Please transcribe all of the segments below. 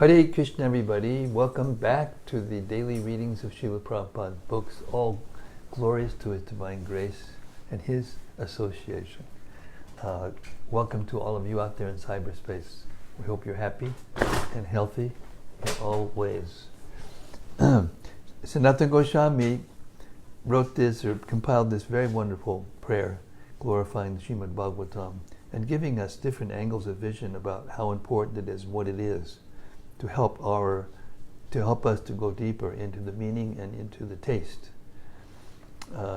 Hare Krishna, everybody. Welcome back to the daily readings of Srila Prabhupada's books, all glorious to His divine grace and His association. Welcome to all of you out there in cyberspace. We hope you're happy and healthy in all ways. Sanatana Goswami wrote this or compiled this very wonderful prayer glorifying the Srimad-Bhagavatam and giving us different angles of vision about how important it is, what it is, to help us to go deeper into the meaning and into the taste.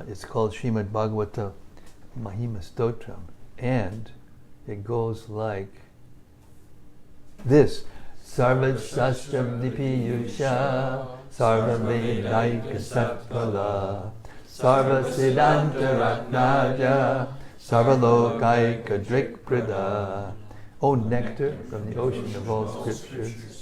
It's called Srimad-Bhagavata Mahima Stotram, and it goes like this: Sarva Shastram Dipiyusha Sarva Vedaika Satpala Sarva Siddhanta Ratnaja Sarva Lokaika Drikprada. O nectar from the ocean of all scriptures,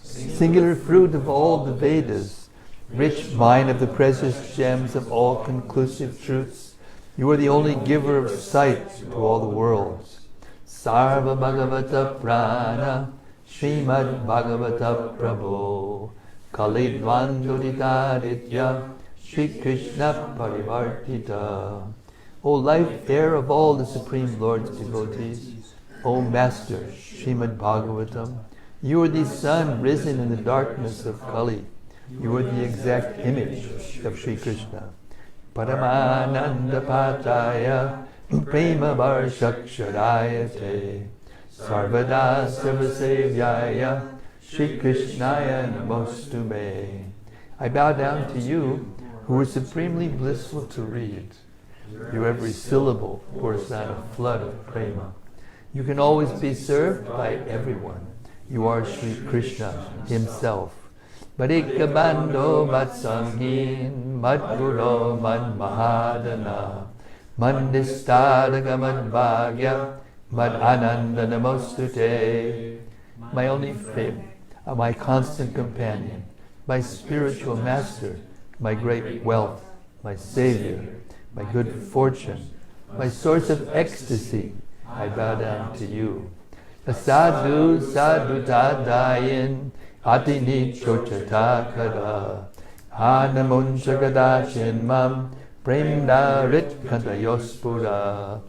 singular fruit of all the Vedas, rich vine of the precious gems of all conclusive truths, you are the only giver of sight to all the worlds. Sarva Bhagavata Prana Srimad Bhagavata Prabhu Kalidvanduditaditya Shri Krishna Parivartita. O life air of all the Supreme Lord's devotees, O Master Srimad Bhagavatam, you are the sun risen in the darkness of Kali. You are the exact image of Sri Krishna. Paramananda Pataya Prema Varshakshadayate Sarvada Sarvasevyaya Shri Krishnaya Namostume. I bow down to you, who are supremely blissful to read. Your every syllable pours down a flood of prema. You can always be served by everyone. You are Sri Krishna Himself. Marikabando Matsangin Madguro Mad Mahadana Mandistadaka Madbhagya Mad Ananda Namostute. My only friend, my constant companion, my spiritual master, my great wealth, my savior, my good fortune, my source of ecstasy, I bow down to you. Sadhu Sadhu Tadayin Atini Chochata Kada Hanamun Shagadachin Mam Premdarit Kantayospura.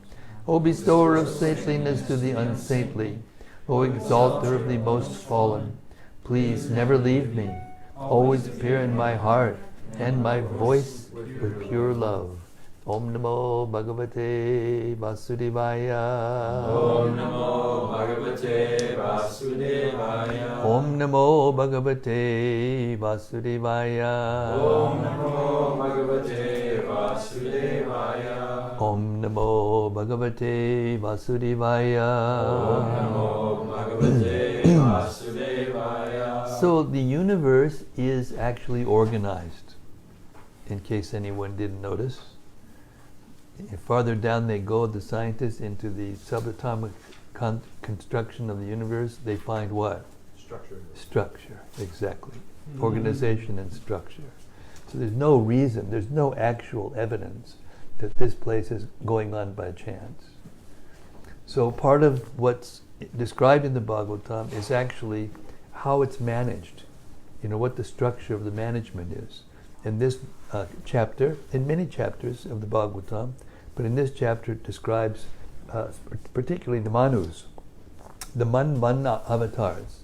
O bestower of saintliness to the unsaintly, O exalter of the most fallen, please never leave me. Always appear in my heart and my voice with pure love. Om Namo Bhagavate Vasudevaya. Om Namo Bhagavate Vasudevaya. Om Namo Bhagavate Vasudevaya. Om Namo Bhagavate Vasudevaya. Om Namo Bhagavate Vasudevaya. Om Namo Bhagavate Vasudevaya. So the universe is actually organized, in case anyone didn't notice. Farther down they go, the scientists, into the subatomic construction of the universe. They find what? Structure. Structure, exactly. Organization and structure. So there's no reason, there's no actual evidence that this place is going on by chance. So part of what's described in the Bhagavatam is actually how it's managed, what the structure of the management is. In this chapter, in many chapters of the Bhagavatam, but in this chapter it describes particularly the Manus, the Manvana avatars.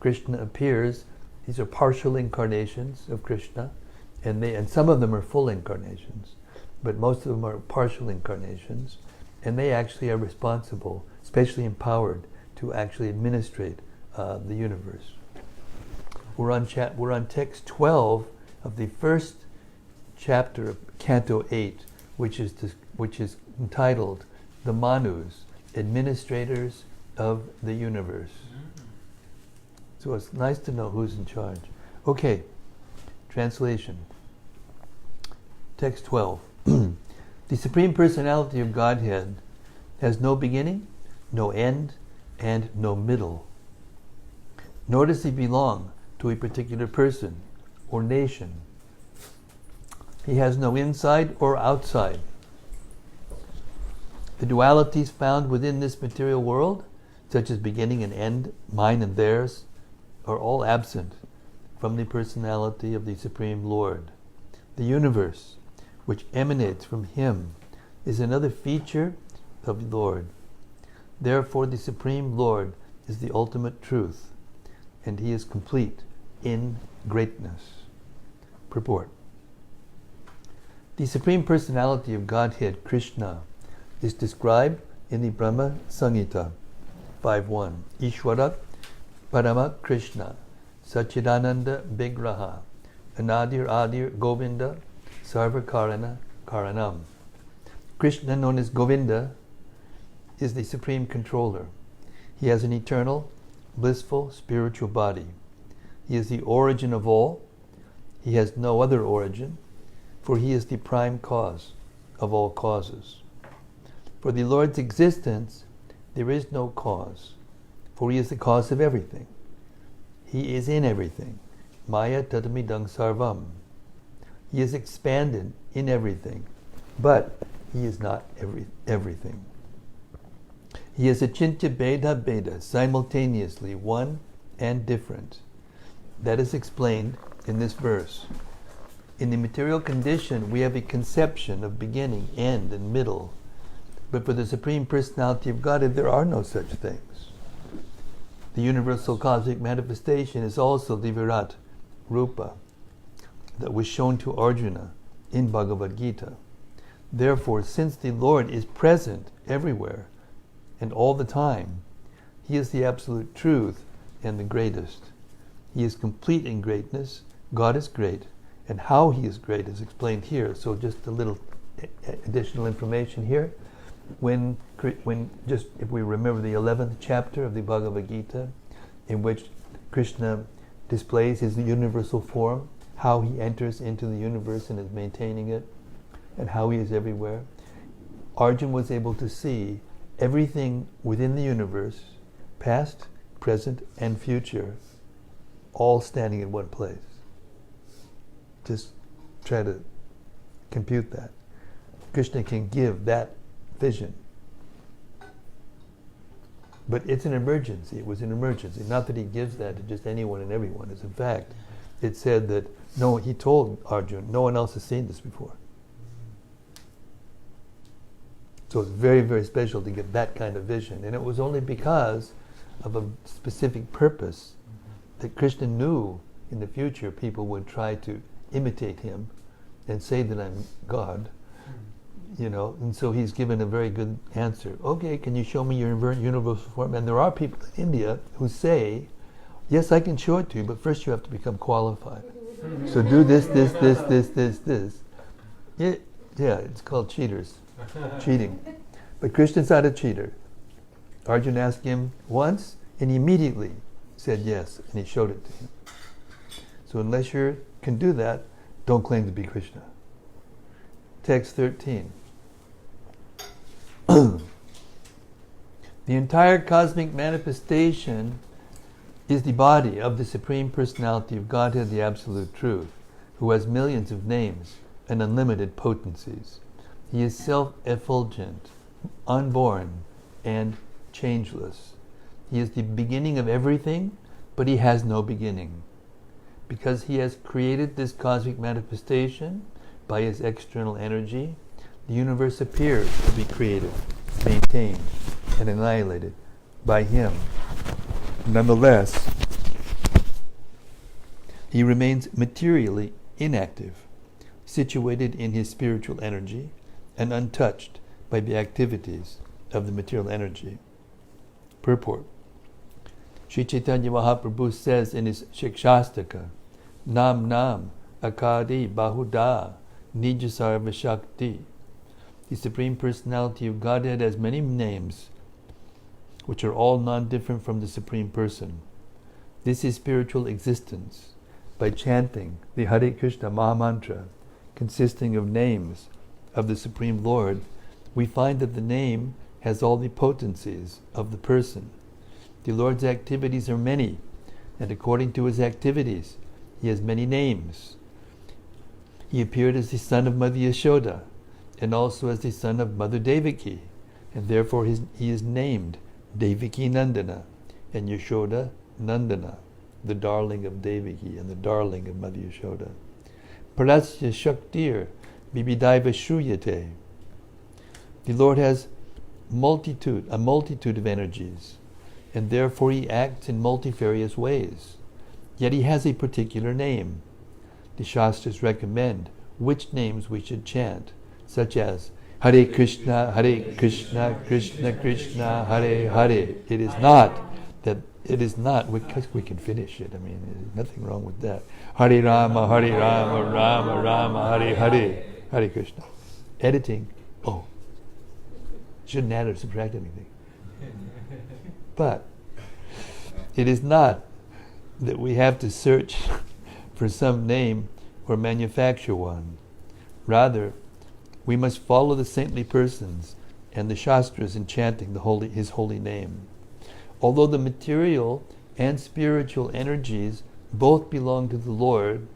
Krishna appears, these are partial incarnations of Krishna, and some of them are full incarnations, but most of them are partial incarnations, and they actually are responsible, especially empowered, to actually administrate the universe. We're on text 12 of the first chapter of Canto 8, which is entitled "The Manus, Administrators of the Universe." So it's nice to know who's in charge. Okay, translation. Text 12. The Supreme Personality of Godhead has no beginning, no end, and no middle. Nor does He belong to a particular person or nation. He has no inside or outside. The dualities found within this material world, such as beginning and end, mine and theirs, are all absent from the personality of the Supreme Lord. The universe, which emanates from Him, is another feature of the Lord. Therefore, the Supreme Lord is the ultimate truth, and He is complete in greatness. Purport. The Supreme Personality of Godhead, Krishna, is described in the Brahma Samhita 5.1. Ishvara Parama Krishna Sachidananda Vigraha Anadir Adir Govinda Sarvakarana Karanam. Krishna, known as Govinda, is the Supreme Controller. He has an eternal, blissful, spiritual body. He is the origin of all. He has no other origin, for He is the prime cause of all causes. For the Lord's existence, there is no cause, for He is the cause of everything. He is in everything. Maya tadamidang sarvam. He is expanded in everything, but He is not everything. He is achintya bheda bheda, simultaneously one and different. That is explained in this verse. In the material condition, we have a conception of beginning, end, and middle. But for the Supreme Personality of Godhead, there are no such things. The universal cosmic manifestation is also the Virat Rupa that was shown to Arjuna in Bhagavad Gita. Therefore, since the Lord is present everywhere and all the time, He is the absolute truth and the greatest. He is complete in greatness. God is great. And how He is great is explained here. So just a little additional information here. When just if we remember the 11th chapter of the Bhagavad Gita, in which Krishna displays His universal form, how He enters into the universe and is maintaining it, and how He is everywhere, Arjuna was able to see everything within the universe, past, present, and future, all standing in one place. Just try to compute that. Krishna can give that vision. But it's an emergency. It was an emergency. Not that He gives that to just anyone and everyone. As a fact, it said that He told Arjuna, no one else has seen this before. So it's very, very special to get that kind of vision. And it was only because of a specific purpose that Krishna knew in the future people would try to imitate Him and say that I'm God. And so He's given a very good answer. Okay, can you show me your universal form? And there are people in India who say, yes, I can show it to you, but first you have to become qualified. So do this. Yeah, it's called cheating. But Krishna's not a cheater. Arjuna asked Him once, and he immediately said yes, and He showed it to him. So unless you can do that, don't claim to be Krishna. Text 13. The entire cosmic manifestation is the body of the Supreme Personality of Godhead, the Absolute Truth, who has millions of names and unlimited potencies. He is self-effulgent, unborn, and changeless. He is the beginning of everything, but He has no beginning. Because He has created this cosmic manifestation by His external energy, the universe appears to be created, maintained, and annihilated by Him. Nonetheless, He remains materially inactive, situated in His spiritual energy, and untouched by the activities of the material energy. Purport. Sri Chaitanya Mahaprabhu says in his Shikshastaka, Nam Nam Akadi Bahuda Nijasarva Shakti. The Supreme Personality of Godhead has many names, which are all non-different from the Supreme Person. This is spiritual existence. By chanting the Hare Krishna Mahamantra, consisting of names of the Supreme Lord, we find that the name has all the potencies of the person. The Lord's activities are many, and according to His activities, He has many names. He appeared as the son of Mother Yashoda, and also as the son of Mother Devaki, and therefore He is named Devaki Nandana and Yashoda Nandana. the darling of Devaki and the darling of Mother Yashoda. Parasya Shaktir Bibidaiva Shruyate. The Lord has a multitude of energies, and therefore He acts in multifarious ways. Yet He has a particular name. The Shastras recommend which names we should chant, such as Hare Krishna, Krishna Krishna, Hare Hare. It is not, we can finish it. I mean, there's nothing wrong with that. Hare Rama, Rama Rama, Hare Hare, Hare Krishna. Editing, shouldn't add or subtract anything. But it is not that we have to search for some name or manufacture one. Rather, we must follow the saintly persons and the Shastras in chanting His holy name. Although the material and spiritual energies both belong to the Lord,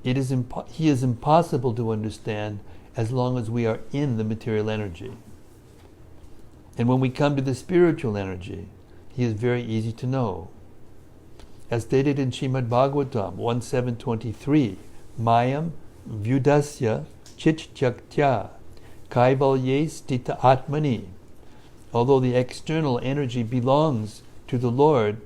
He is impossible to understand as long as we are in the material energy. And when we come to the spiritual energy, He is very easy to know. As stated in Srimad-Bhagavatam 1.7.23, Mayam Vyudasya Chitchaktya Kaivalye Stita Atmani. Although the external energy belongs to the Lord,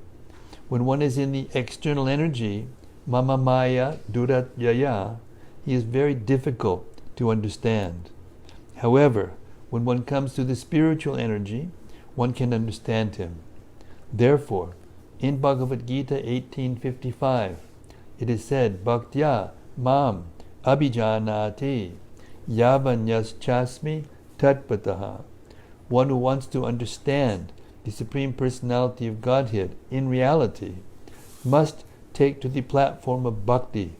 when one is in the external energy, Mama Maya Duratyaya, he is very difficult to understand. However, when one comes to the spiritual energy, one can understand him. Therefore, in Bhagavad Gita 18.55, it is said, Bhaktya Mam Abhijanati Yavanyas Chasmi Tatpataha. One who wants to understand the Supreme Personality of Godhead in reality must take to the platform of bhakti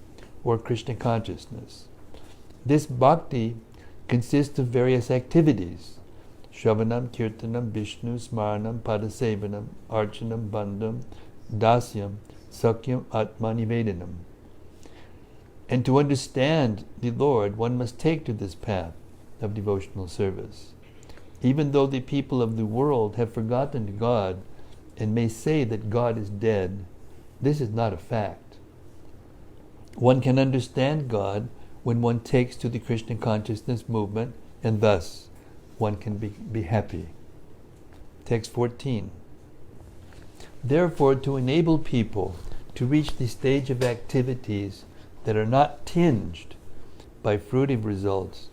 or Krishna consciousness. This bhakti consists of various activities: Shravanam, Kirtanam, Vishnu, Smaranam, Padasevanam, Archanam, Bandham, Dasyam, Sakyam, Atmanivedanam. And to understand the Lord, one must take to this path of devotional service. Even though the people of the world have forgotten God and may say that God is dead, this is not a fact. One can understand God when one takes to the Krishna consciousness movement, and thus one can be happy. Text 14. Therefore, to enable people to reach the stage of activities that are not tinged by fruitive results,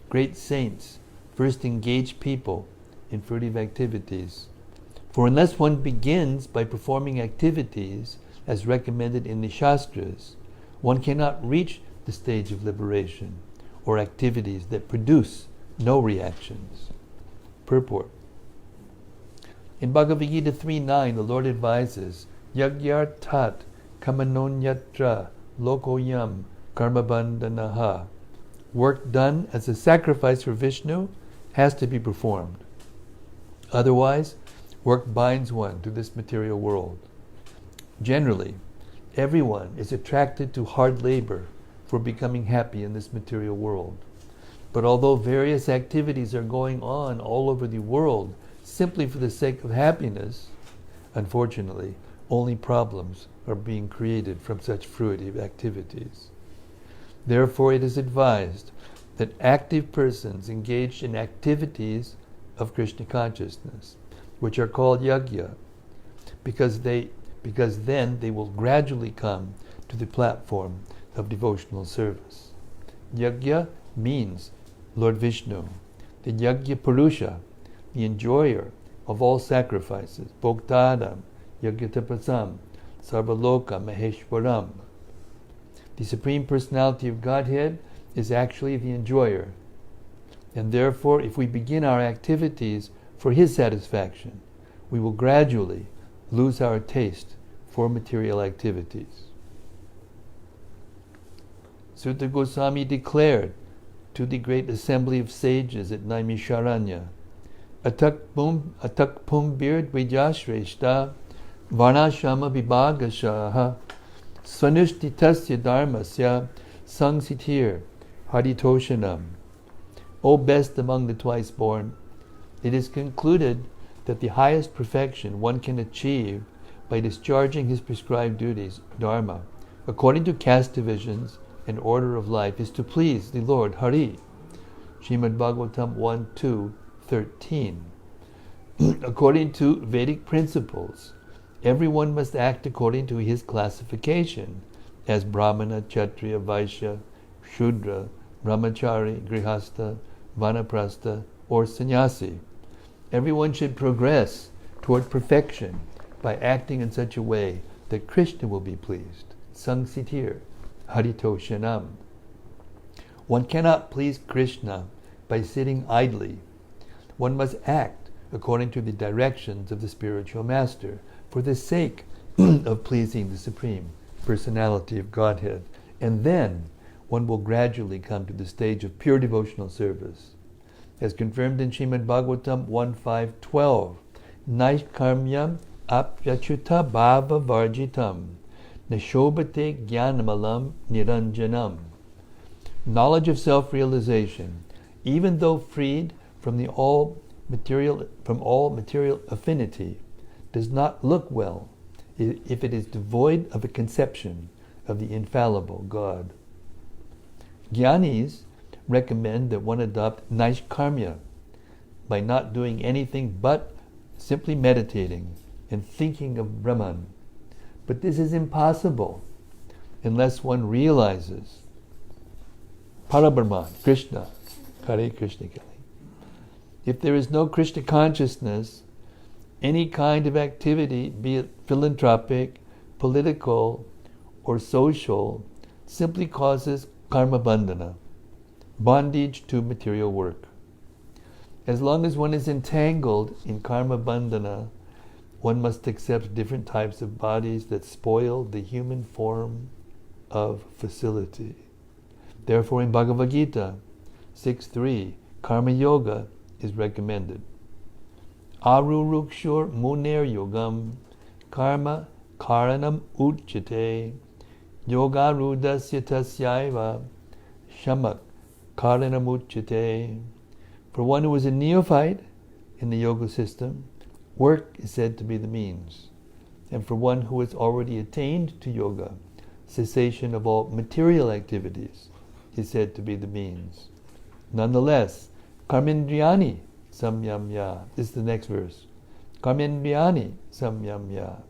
great saints first engage people in fruitive activities. For unless one begins by performing activities as recommended in the Shastras, one cannot reach the stage of liberation or activities that produce no reactions. Purport. In Bhagavad Gita 3.9, the Lord advises, Yagyartat kamanonyatra lokoyam karmabandhanaha. Work done as a sacrifice for Vishnu has to be performed. Otherwise, work binds one to this material world. Generally, everyone is attracted to hard labor for becoming happy in this material world. But although various activities are going on all over the world simply for the sake of happiness, unfortunately, only problems are being created from such fruitive activities. Therefore, it is advised that active persons engaged in activities of Krishna consciousness, which are called yajna, because then they will gradually come to the platform of devotional service. Yajna means Lord Vishnu, the Yajna Purusha, the enjoyer of all sacrifices, Bhoktadam, Yajnatapasam, Sarvaloka Maheshwaram. The Supreme Personality of Godhead is actually the enjoyer. And therefore, if we begin our activities for His satisfaction, we will gradually lose our taste for material activities. Sutta Goswami declared to the great assembly of sages at Naimisharanya, Atak pumbir dvijashreshta varnashama vibhagashaha svanishtitasya dharmasya sangsitir haritoshanam. O best among the twice born, it is concluded that the highest perfection one can achieve by discharging his prescribed duties, dharma, according to caste divisions and order of life, is to please the Lord Hari. Srimad-Bhagavatam 1:2-13. According to Vedic principles, everyone must act according to his classification as Brahmana, Kshatriya, Vaishya, Shudra, Brahmachari, Grihastha, Vanaprastha, or Sannyasi. Everyone should progress toward perfection by acting in such a way that Krishna will be pleased. Sangsitir, Harito Shanam. One cannot please Krishna by sitting idly. One must act according to the directions of the spiritual master for the sake of pleasing the Supreme Personality of Godhead. And then one will gradually come to the stage of pure devotional service. As confirmed in Srimad-Bhagavatam 1:5-12, Naishkarmyam apyachuta bhava varjitam nashobhate jnanamalam niranjanam. Knowledge of self-realization, even though freed from all material affinity, does not look well if it is devoid of a conception of the infallible God. Jnanis recommend that one adopt naishkarmya by not doing anything but simply meditating and thinking of Brahman. But this is impossible unless one realizes Parabrahman, Krishna, Hare Krishna Kali. If there is no Krishna consciousness, any kind of activity, be it philanthropic, political, or social, simply causes karma bandhana, bondage to material work. As long as one is entangled in karma bandhana, one must accept different types of bodies that spoil the human form of facility. Therefore, in Bhagavad Gita 6.3, karma yoga is recommended. Arurukshur muner yogam karma karanam uchyate yogarudasya tasyaiva shamak karanam uchyate. For one who is a neophyte in the yoga system, work is said to be the means. And for one who has already attained to yoga, cessation of all material activities is said to be the means. Nonetheless, karmendriyani samyamya. This is the next verse. Karmendriyani samyamya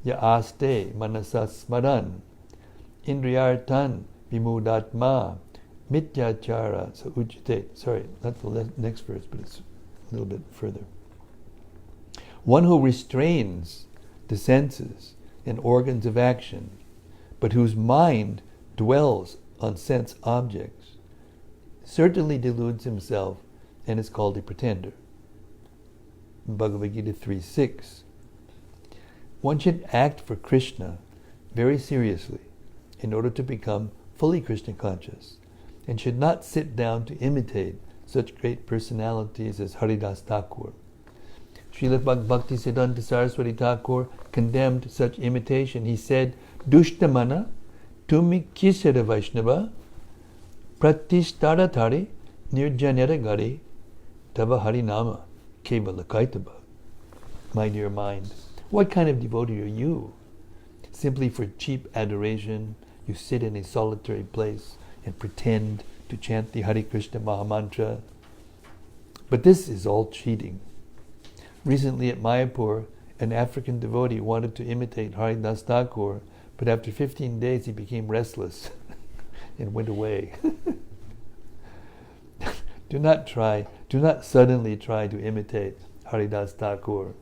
ya aste manasas smaran indriyartan vimudatma mityachara sa ujite. Sorry, not the next verse, but it's a little bit further. One who restrains the senses and organs of action, but whose mind dwells on sense objects, certainly deludes himself and is called a pretender. Bhagavad Gita 3.6. One should act for Krishna very seriously in order to become fully Krishna conscious, and should not sit down to imitate such great personalities as Haridas Thakur. Srila Bhakti-Siddhanta Saraswati Thakur condemned such imitation. He said, Dushtamana tumi kisara Vaishnava pratishtaratari nirjanera tava harinama kevala kaitaba. My dear mind, what kind of devotee are you? Simply for cheap adoration, you sit in a solitary place and pretend to chant the Hare Krishna Mahamantra. But this is all cheating. Recently at Mayapur, an African devotee wanted to imitate Haridas Thakur, but after 15 days he became restless and went away. Do not suddenly try to imitate Haridas Thakur.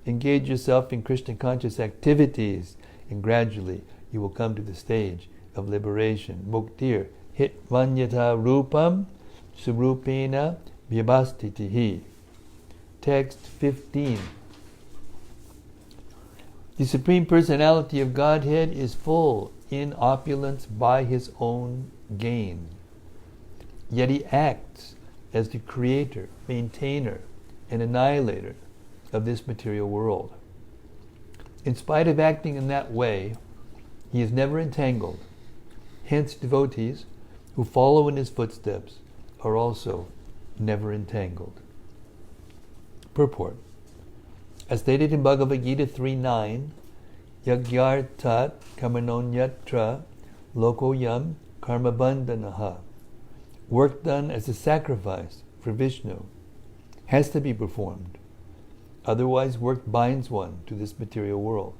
Engage yourself in Krishna conscious activities, and gradually you will come to the stage of liberation. Muktir hit vanyata rupam surupena vyabhastitihi. Text 15. The Supreme Personality of Godhead is full in opulence by his own gain. Yet he acts as the creator, maintainer, and annihilator of this material world. In spite of acting in that way, he is never entangled. Hence, devotees who follow in his footsteps are also never entangled. Purport. As stated in Bhagavad Gita 3.9, yagyartat kamanonyatra lokoyam karmabandhanaha. Work done as a sacrifice for Vishnu has to be performed. Otherwise, work binds one to this material world.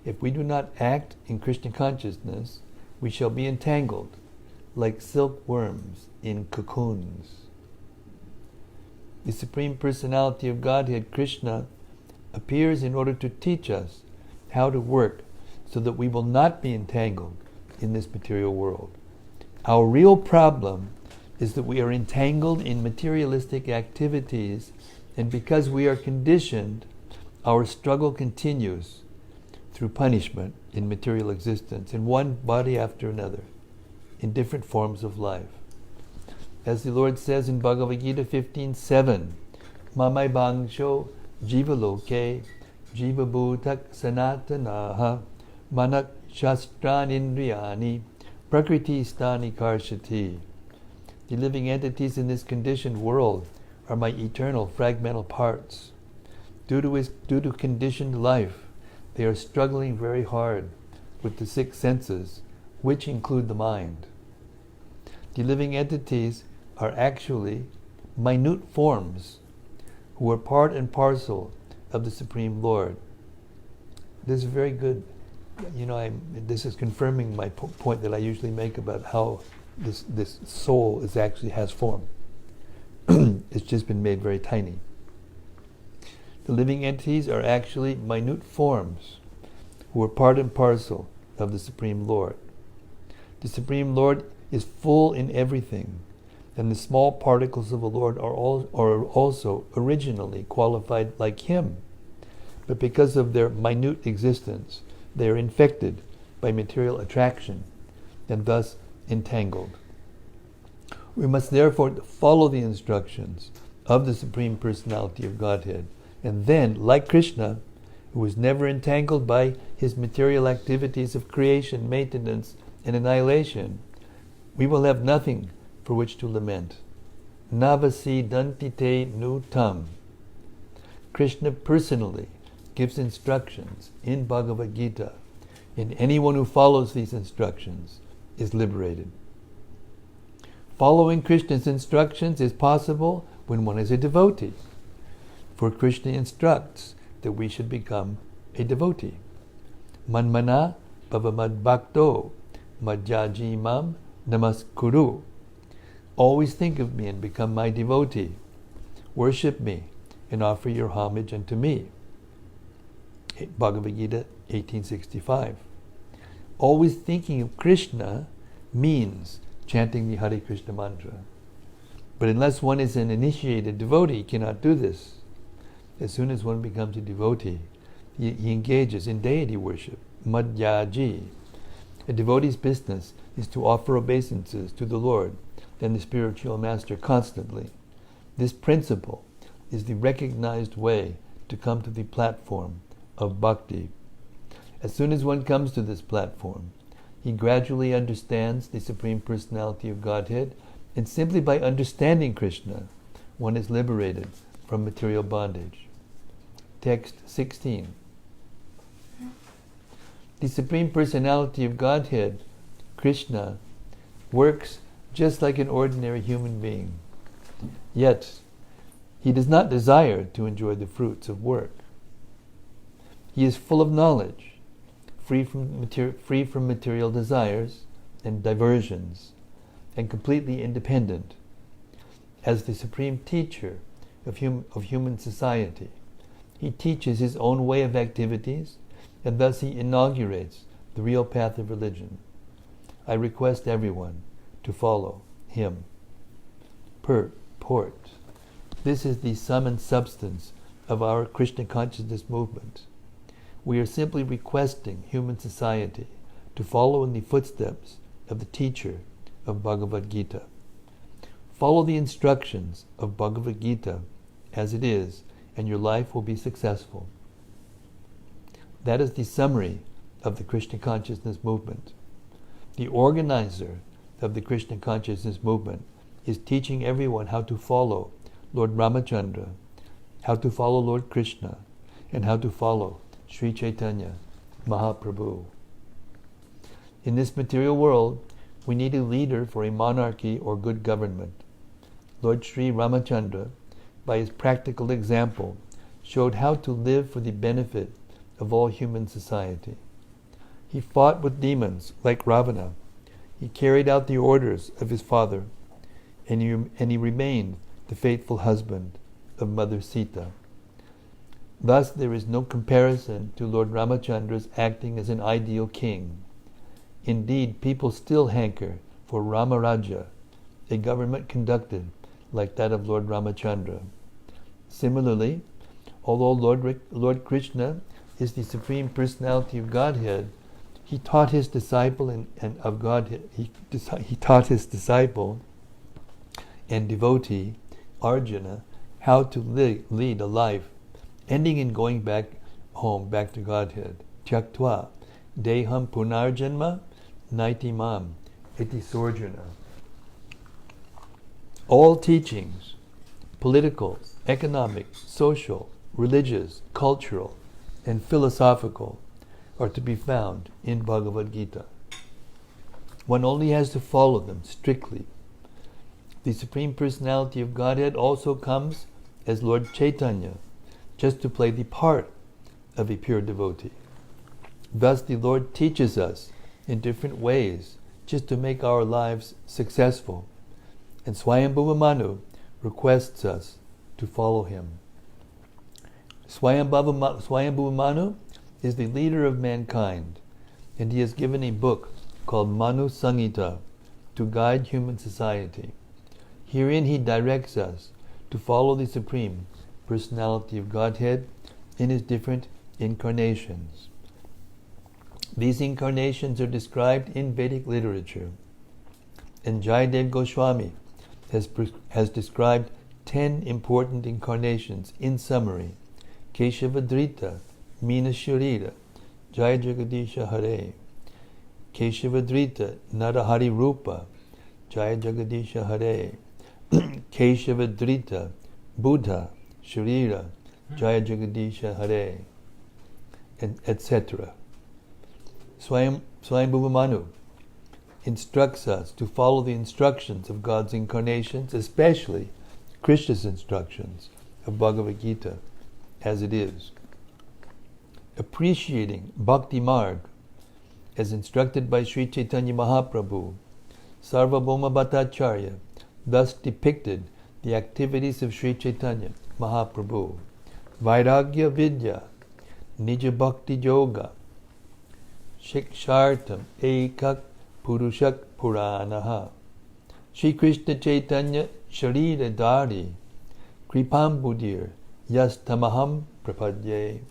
If we do not act in Krishna consciousness, we shall be entangled like silkworms in cocoons. The Supreme Personality of Godhead, Krishna, appears in order to teach us how to work so that we will not be entangled in this material world. Our real problem is that we are entangled in materialistic activities, and because we are conditioned, our struggle continues through punishment in material existence, in one body after another, in different forms of life. As the Lord says in Bhagavad Gita 15:7, Mamai Bhangsho Jivaloke Jivabhutak Sanatanaha Manak Shastran Indriyani Prakriti Stani Karshati. The living entities in this conditioned world are my eternal fragmental parts. Due to conditioned life, they are struggling very hard with the 6 senses, which include the mind. The living entities are actually minute forms who are part and parcel of the Supreme Lord. This is very good. This is confirming my point that I usually make about how this soul actually has form. It's just been made very tiny. The living entities are actually minute forms who are part and parcel of the Supreme Lord. The Supreme Lord is full in everything, and the small particles of the Lord are also originally qualified like Him. But because of their minute existence, they are infected by material attraction and thus entangled. We must therefore follow the instructions of the Supreme Personality of Godhead, and then, like Krishna, who was never entangled by his material activities of creation, maintenance, and annihilation, we will have nothing for which to lament. Navasi dantite nutam. Krishna personally gives instructions in Bhagavad Gita, and anyone who follows these instructions is liberated. Following Krishna's instructions is possible when one is a devotee, for Krishna instructs that we should become a devotee. Manmana bhavamad bhakto madhyaji mam namaskuru. Always think of me and become my devotee. Worship me and offer your homage unto me. Bhagavad Gita 1865. Always thinking of Krishna means chanting the Hare Krishna mantra. But unless one is an initiated devotee, he cannot do this. As soon as one becomes a devotee, he engages in deity worship, madhyaji. A devotee's business is to offer obeisances to the Lord and the spiritual master constantly. This principle is the recognized way to come to the platform of bhakti. As soon as one comes to this platform, he gradually understands the Supreme Personality of Godhead, and simply by understanding Krishna, one is liberated from material bondage. Text 16. The Supreme Personality of Godhead, Krishna, works just like an ordinary human being. Yet, he does not desire to enjoy the fruits of work. He is full of knowledge, free from material desires and diversions, and completely independent. As the supreme teacher of human society, he teaches his own way of activities, and thus he inaugurates the real path of religion. I request everyone to follow him. Purport. This is the sum and substance of our Krishna consciousness movement. We are simply requesting human society to follow in the footsteps of the teacher of Bhagavad Gita. Follow the instructions of Bhagavad Gita as it is, and your life will be successful. That is the summary of the Krishna consciousness movement. The organizer of the Krishna consciousness movement is teaching everyone how to follow Lord Ramachandra, how to follow Lord Krishna, and how to follow Sri Chaitanya Mahaprabhu. In this material world, we need a leader for a monarchy or good government. Lord Sri Ramachandra, by his practical example, showed how to live for the benefit of all human society. He fought with demons like Ravana. He carried out the orders of his father, and he remained the faithful husband of Mother Sita. Thus, there is no comparison to Lord Ramachandra's acting as an ideal king. Indeed, people still hanker for Ramaraja, a government conducted like that of Lord Ramachandra. Similarly, although Lord Krishna is the Supreme Personality of Godhead, he taught his disciple he taught his disciple and devotee Arjuna how to lead a life ending in going back home, back to Godhead. Tyaktva deham punarjanma naitimam iti sorjuna. All teachings, political, economic, social, religious, cultural, and philosophical, are to be found in Bhagavad Gita. One only has to follow them strictly. The Supreme Personality of Godhead also comes as Lord Chaitanya, just to play the part of a pure devotee. Thus the Lord teaches us in different ways just to make our lives successful. And Swayambhuva Manu requests us to follow him. Swayambhuva Manu is the leader of mankind, and he has given a book called Manu Samhita to guide human society. Herein he directs us to follow the Supreme Personality of Godhead in his different incarnations. These incarnations are described in Vedic literature, and Jayadev Goswami has described 10 important incarnations in summary. Keshavadrita, Meena Sharira, Jaya Jagadisha Hare. Keshavadrita, Narahari Rupa, Jaya Jagadisha Hare. Keshavadrita, Buddha, Sharira, Jaya Jagadisha Hare, and etc. Swayambhuva Manu instructs us to follow the instructions of God's incarnations, especially Krishna's instructions of Bhagavad Gita, as it is. Appreciating Bhakti Marg, as instructed by Sri Chaitanya Mahaprabhu, Sarvabhauma Bhattacharya thus depicted the activities of Sri Chaitanya Mahaprabhu. Vairagya Vidya, Nija Bhakti Yoga, Shikshartam Ekak Purushak Puranaha, Sri Krishna Chaitanya Sharira Dari, Kripam Budir, Yastamaham Prapadye.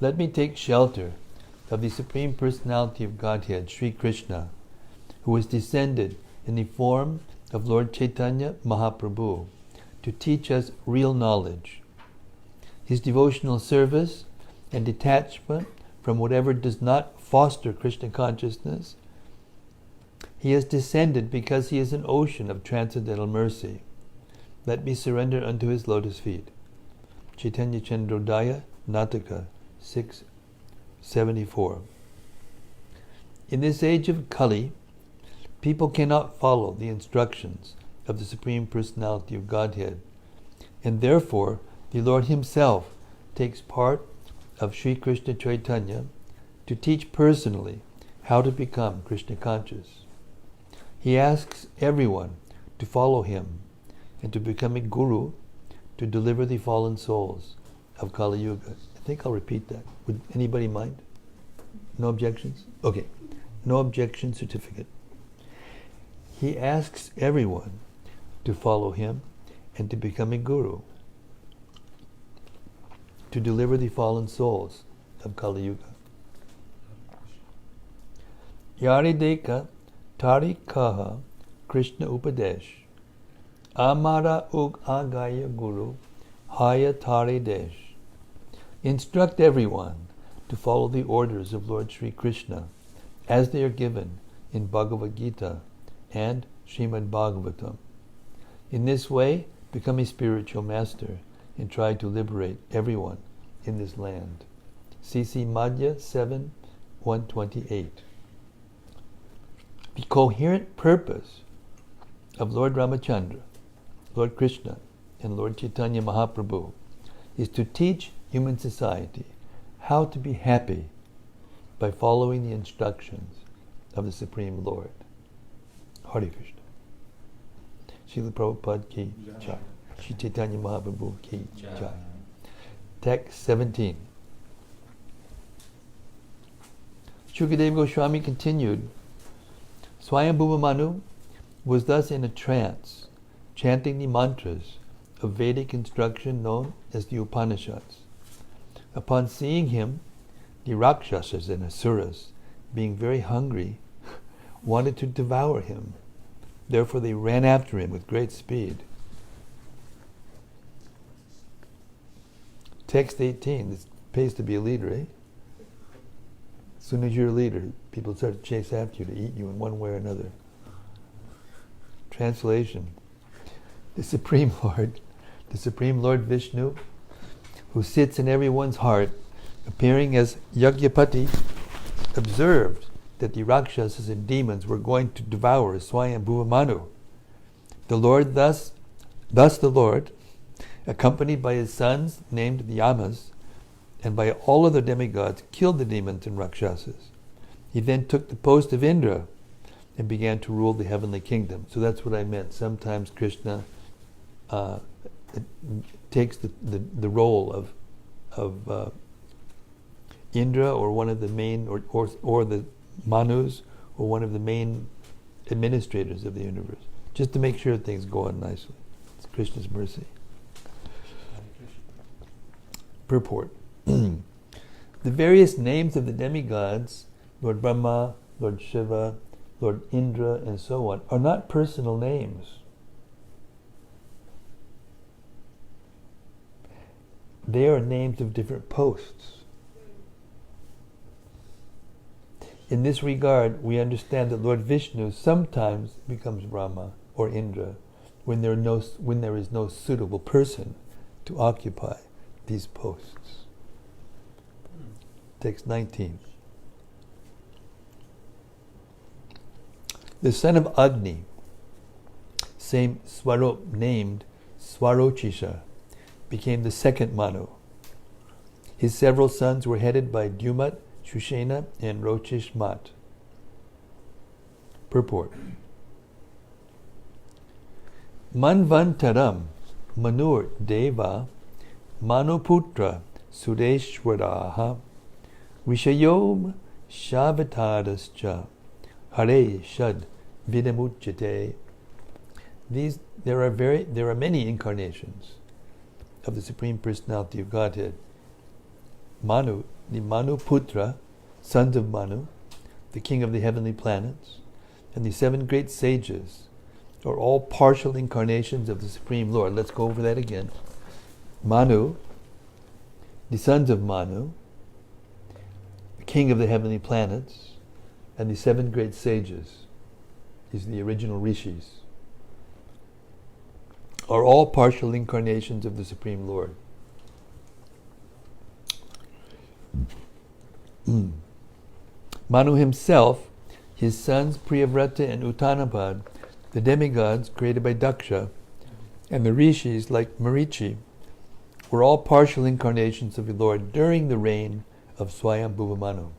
Let me take shelter of the Supreme Personality of Godhead, Sri Krishna, who is descended in the form of Lord Chaitanya Mahaprabhu to teach us real knowledge. His devotional service and detachment from whatever does not foster Krishna consciousness. He has descended because he is an ocean of transcendental mercy. Let me surrender unto his lotus feet. Chaitanya Chandrodaya, Nataka 674. In this age of Kali, people cannot follow the instructions of the Supreme Personality of Godhead, and therefore the Lord himself takes part of Sri Krishna Chaitanya to teach personally how to become Krishna conscious. He asks everyone to follow him and to become a guru to deliver the fallen souls of Kali Yuga. I think I'll repeat that. Would anybody mind? No objections? Okay. No objection certificate. He asks everyone to follow him and to become a guru to deliver the fallen souls of Kali Yuga. Yari Deka Tari Kaha Krishna Upadesh Amara Ug Agaya Guru Haya Tari Desh. Instruct everyone to follow the orders of Lord Sri Krishna as they are given in Bhagavad Gita and Srimad-Bhagavatam. In this way, become a spiritual master and try to liberate everyone in this land. CC Madhya 7, 128. The coherent purpose of Lord Ramachandra, Lord Krishna, and Lord Chaitanya Mahaprabhu is to teach human society how to be happy by following the instructions of the Supreme Lord. Hare Krishna. Srila Prabhupada ki jai. Shri Chaitanya Mahaprabhu ki jai. Text 17. Shukadeva Goswami continued, Swayambhuva Manu was thus in a trance, chanting the mantras of Vedic instruction known as the Upanishads. Upon seeing him, the Rakshasas and Asuras, being very hungry, wanted to devour him. Therefore they ran after him with great speed. Text 18. This pays to be a leader, eh? As soon as you're a leader, people start to chase after you to eat you in one way or another. Translation. The Supreme Lord Vishnu, who sits in everyone's heart, appearing as Yagyapati, observed that the Rakshasas and demons were going to devour Swayambhuva Manu. The Lord thus the Lord, accompanied by his sons named the Yamas, and by all other demigods, killed the demons and Rakshasas. He then took the post of Indra and began to rule the heavenly kingdom. So that's what I meant. Sometimes Krishna takes the role of Indra, or one of the main, or the Manus, or one of the main administrators of the universe, just to make sure things go on nicely. It's Krishna's mercy. Purport. The various names of the demigods, Lord Brahma, Lord Shiva, Lord Indra, and so on, are not personal names. They are names of different posts. In this regard, we understand that Lord Vishnu sometimes becomes Brahma or Indra when there is no suitable person to occupy these posts. Text 19. The son of Agni, same named Swarochisha, became the second Manu. His several sons were headed by Dumat, Shushena, and Rochish Mat. Purport. Manvantaram Manur Deva Manuputra Sudeshwaraha Vishayom Shavatadascha Hare Shad Vidamuchate. There are many incarnations of the Supreme Personality of Godhead. Manu, the Manuputra, sons of Manu, the king of the heavenly planets, and the 7 great sages are all partial incarnations of the Supreme Lord. Let's go over that again. Manu, the sons of Manu, the king of the heavenly planets, and the 7 great sages, these are the original rishis, are all partial incarnations of the Supreme Lord. Manu himself, his sons Priyavrata and Uttanapad, the demigods created by Daksha, and the rishis like Marichi, were all partial incarnations of the Lord during the reign of Swayambhuva Manu.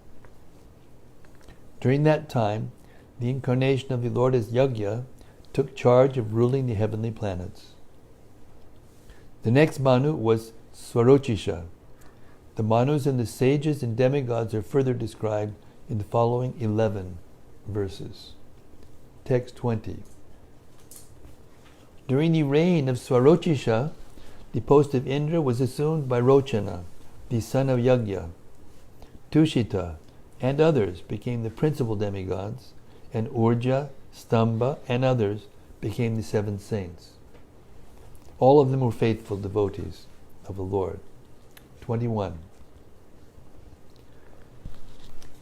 During that time, the incarnation of the Lord as Yagya took charge of ruling the heavenly planets. The next Manu was Swarochisha. The Manus and the sages and demigods are further described in the following 11 verses. Text 20. During the reign of Swarochisha, the post of Indra was assumed by Rochana, the son of Yagya. Tushita and others became the principal demigods, and Urja, Stamba, and others became the 7 saints. All of them were faithful devotees of the Lord. 21.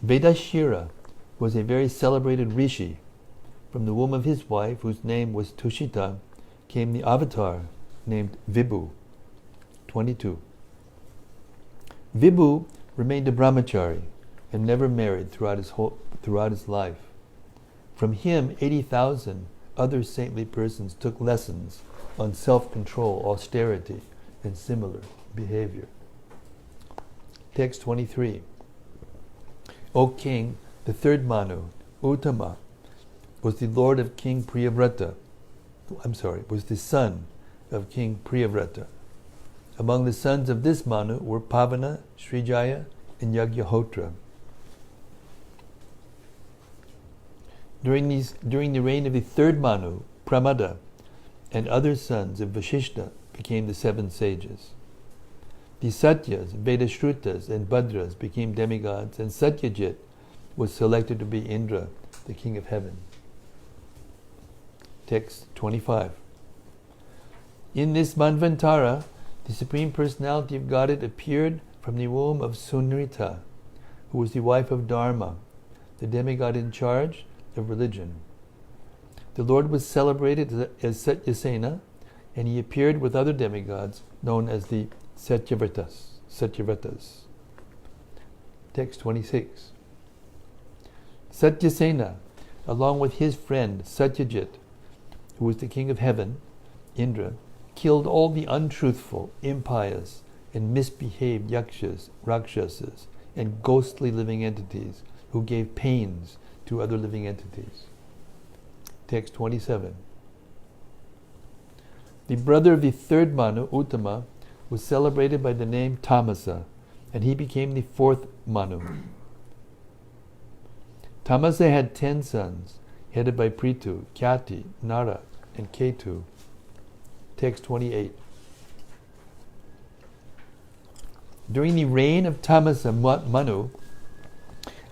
Vedashira was a very celebrated rishi. From the womb of his wife, whose name was Tushita, came the avatar named Vibhu. 22. Vibhu remained a brahmachari and never married throughout his life. From him, 80,000 other saintly persons took lessons on self-control, austerity, and similar behavior. Text 23. O king, the third Manu, Uttama, was the lord of King Priyavrata. Was the son of King Priyavrata. Among the sons of this Manu were Pavana, Srijaya, and Yagyahotra. During the reign of the third Manu, Pramada, and other sons of Vashishta became the 7 sages. The Satyas, Vedashrutas, and Badras became demigods, and Satyajit was selected to be Indra, the king of heaven. Text 25. In this Manvantara, the Supreme Personality of Godhead appeared from the womb of Sunrita, who was the wife of Dharma, the demigod in charge of religion. The Lord was celebrated as Satyasena, and he appeared with other demigods known as the Satyavratas. Text 26. Satyasena, along with his friend Satyajit, who was the king of heaven, Indra, killed all the untruthful, impious, and misbehaved yakshas, rakshasas, and ghostly living entities who gave pains to other living entities. Text 27. The brother of the third Manu, Uttama, was celebrated by the name Tamasa, and he became the fourth Manu. Tamasa had 10 sons, headed by Prithu, Kyati, Nara, and Ketu. Text 28. During the reign of Tamasa Manu,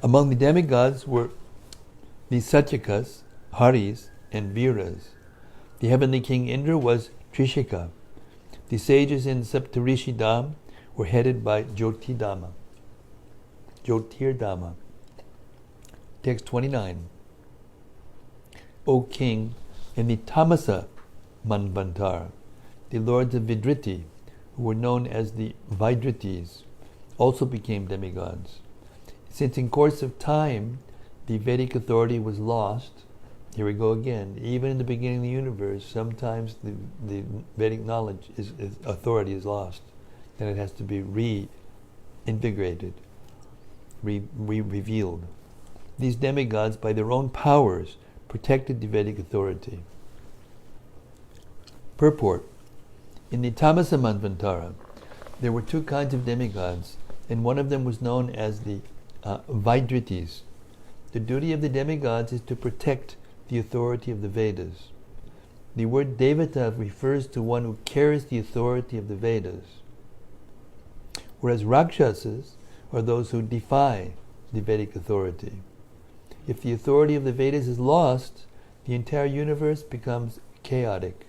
among the demigods were the Satyakas, Haris, and Viras. The heavenly king Indra was Trishika. The sages in Saptarishi Dham were headed by Jyotirdama. Text 29. O king, in the Tamasa Manvantara, the lords of Vidriti, who were known as the Vaidritis, also became demigods. Since in course of time the Vedic authority was lost, here we go again, even in the beginning of the universe, sometimes the Vedic knowledge authority is lost, and it has to be reinvigorated, revealed. These demigods, by their own powers, protected the Vedic authority. Purport. In the Tamasa Manvantara, there were 2 kinds of demigods, and one of them was known as the Vaidritis. The duty of the demigods is to protect the authority of the Vedas. The word Devata refers to one who carries the authority of the Vedas, whereas Rakshasas are those who defy the Vedic authority. If the authority of the Vedas is lost, the entire universe becomes chaotic.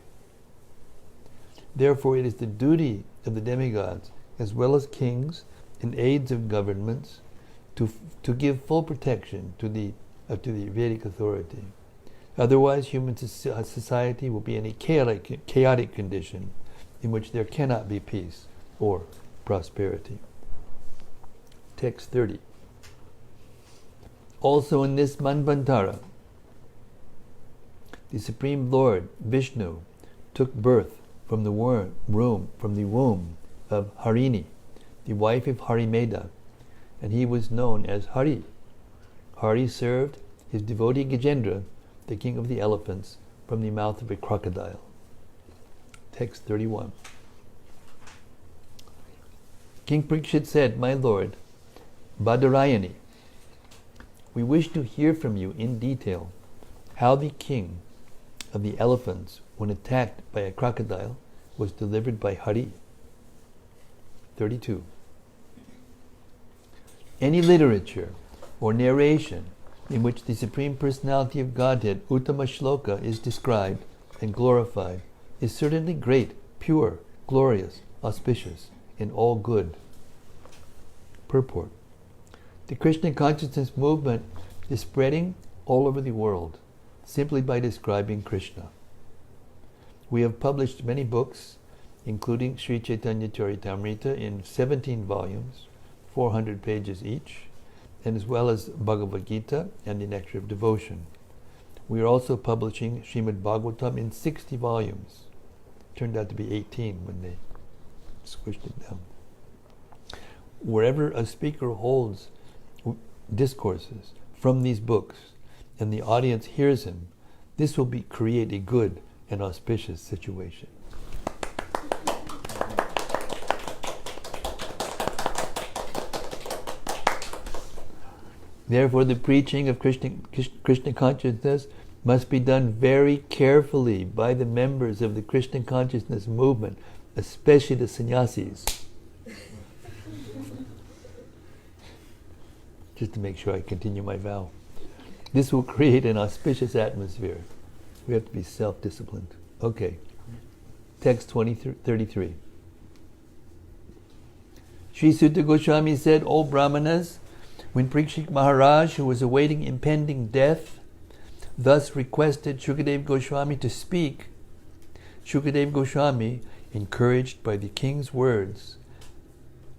Therefore, it is the duty of the demigods, as well as kings and aides of governments, to give full protection to the Vedic authority. Otherwise, human society will be in a chaotic condition in which there cannot be peace or prosperity. Text 30. Also in this Manvantara, the Supreme Lord, Vishnu, took birth from the womb of Harini, the wife of Harimeda, and he was known as Hari. Hari served his devotee Gajendra, the king of the elephants, from the mouth of a crocodile. Text 31. King Parikshit said, "My lord, Badarayani, we wish to hear from you in detail how the king of the elephants, when attacked by a crocodile, was delivered by Hari." 32. Any literature or narration in which the Supreme Personality of Godhead, Uttama Shloka, is described and glorified is certainly great, pure, glorious, auspicious, and all good. Purport. The Krishna consciousness movement is spreading all over the world simply by describing Krishna. We have published many books, including Sri Chaitanya Charitamrita in 17 volumes, 400 pages each, and as well as Bhagavad Gita and the Nectar of Devotion. We are also publishing Srimad-Bhagavatam in 60 volumes. Turned out to be 18 when they squished it down. Wherever a speaker holds discourses from these books and the audience hears him, this will create a good and auspicious situation. Therefore, the preaching of Krishna consciousness must be done very carefully by the members of the Krishna consciousness movement, especially the sannyasis. Just to make sure I continue my vow. This will create an auspicious atmosphere. We have to be self-disciplined. Okay. Text 33. Sri Sutta Goswami said, O Brahmanas, when Parikshit Maharaj, who was awaiting impending death, thus requested Shukadev Goswami to speak, Shukadev Goswami, encouraged by the king's words,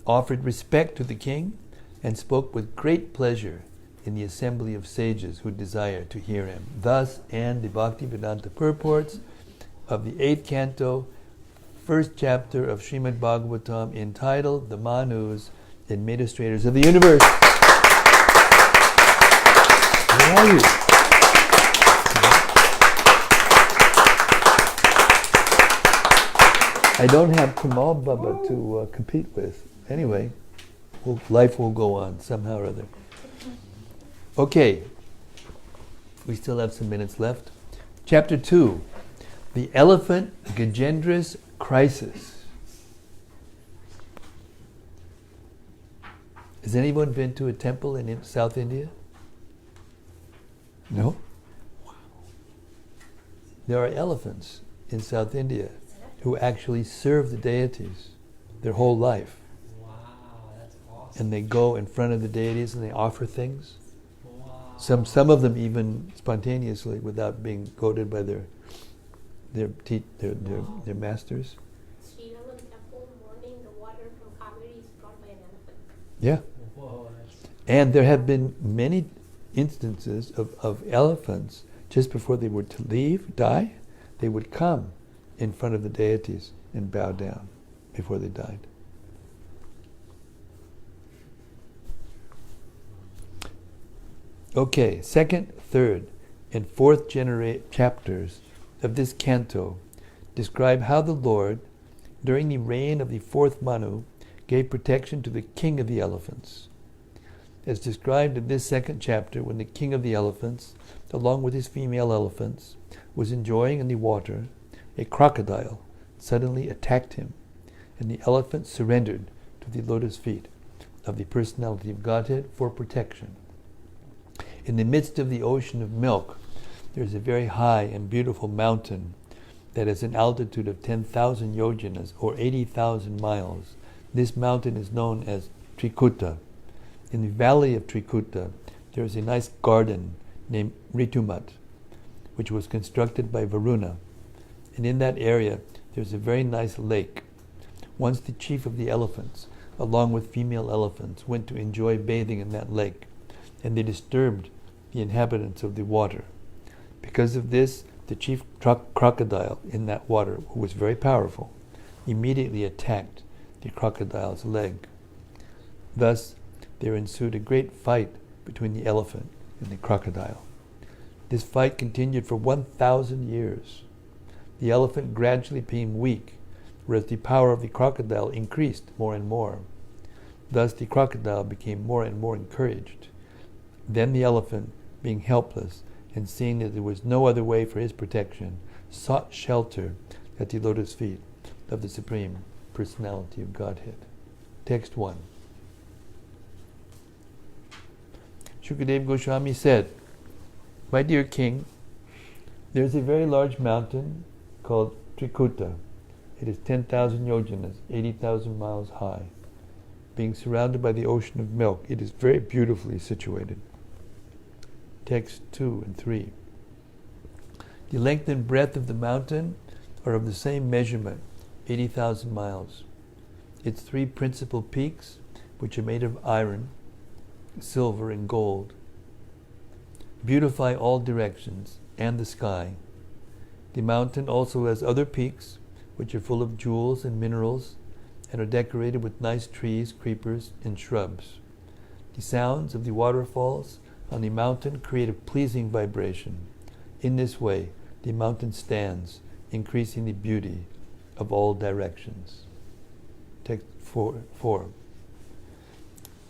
offered respect to the king and spoke with great pleasure in the assembly of sages who desire to hear him. Thus end the Bhaktivedanta purports of the 8th canto, 1st chapter of Srimad-Bhagavatam, entitled The Manus, Administrators of the Universe. Where are you? I don't have Kamal Baba to compete with. Anyway, life will go on somehow or other. Okay, we still have some minutes left. Chapter 2, the Elephant Gajendra's Crisis. Has anyone been to a temple in South India? No? There are elephants in South India who actually serve the deities their whole life. Wow, that's awesome. And they go in front of the deities and they offer things. Wow. Some of them even spontaneously, without being goaded by their masters. Sri Lankan temple morning, the water from Kaveri is brought by an elephant. Yeah. Whoa, that's And there have been many instances of elephants, just before they were to die, they would come in front of the deities and bow down before they died. Okay, 2nd, 3rd, and 4th chapters of this canto describe how the Lord, during the reign of the 4th Manu, gave protection to the king of the elephants. As described in this 2nd chapter, when the king of the elephants, along with his female elephants, was enjoying in the water, a crocodile suddenly attacked him, and the elephant surrendered to the lotus feet of the personality of Godhead for protection. In the midst of the ocean of milk, there is a very high and beautiful mountain that has an altitude of 10,000 yojanas, or 80,000 miles. This mountain is known as Trikuta. In the valley of Trikuta, there is a nice garden named Ritumat, which was constructed by Varuna. And in that area, there's a very nice lake. Once the chief of the elephants, along with female elephants, went to enjoy bathing in that lake, and they disturbed the inhabitants of the water. Because of this, the chief crocodile in that water, who was very powerful, immediately attacked the crocodile's leg. Thus, there ensued a great fight between the elephant and the crocodile. This fight continued for 1,000 years. The elephant gradually became weak, whereas the power of the crocodile increased more and more. Thus the crocodile became more and more encouraged. Then the elephant, being helpless and seeing that there was no other way for his protection, sought shelter at the lotus feet of the Supreme Personality of Godhead. Text 1. Shukadev Goswami said, My dear king, there is a very large mountain called Trikuta. It is 10,000 yojanas, 80,000 miles high. Being surrounded by the ocean of milk, it is very beautifully situated. Text 2 and 3. The length and breadth of the mountain are of the same measurement, 80,000 miles. Its 3 principal peaks, which are made of iron, silver, and gold. Beautify all directions and the sky. The mountain also has other peaks, which are full of jewels and minerals, and are decorated with nice trees, creepers, and shrubs. The sounds of the waterfalls on the mountain create a pleasing vibration. In this way, the mountain stands, increasing the beauty of all directions. Text 4.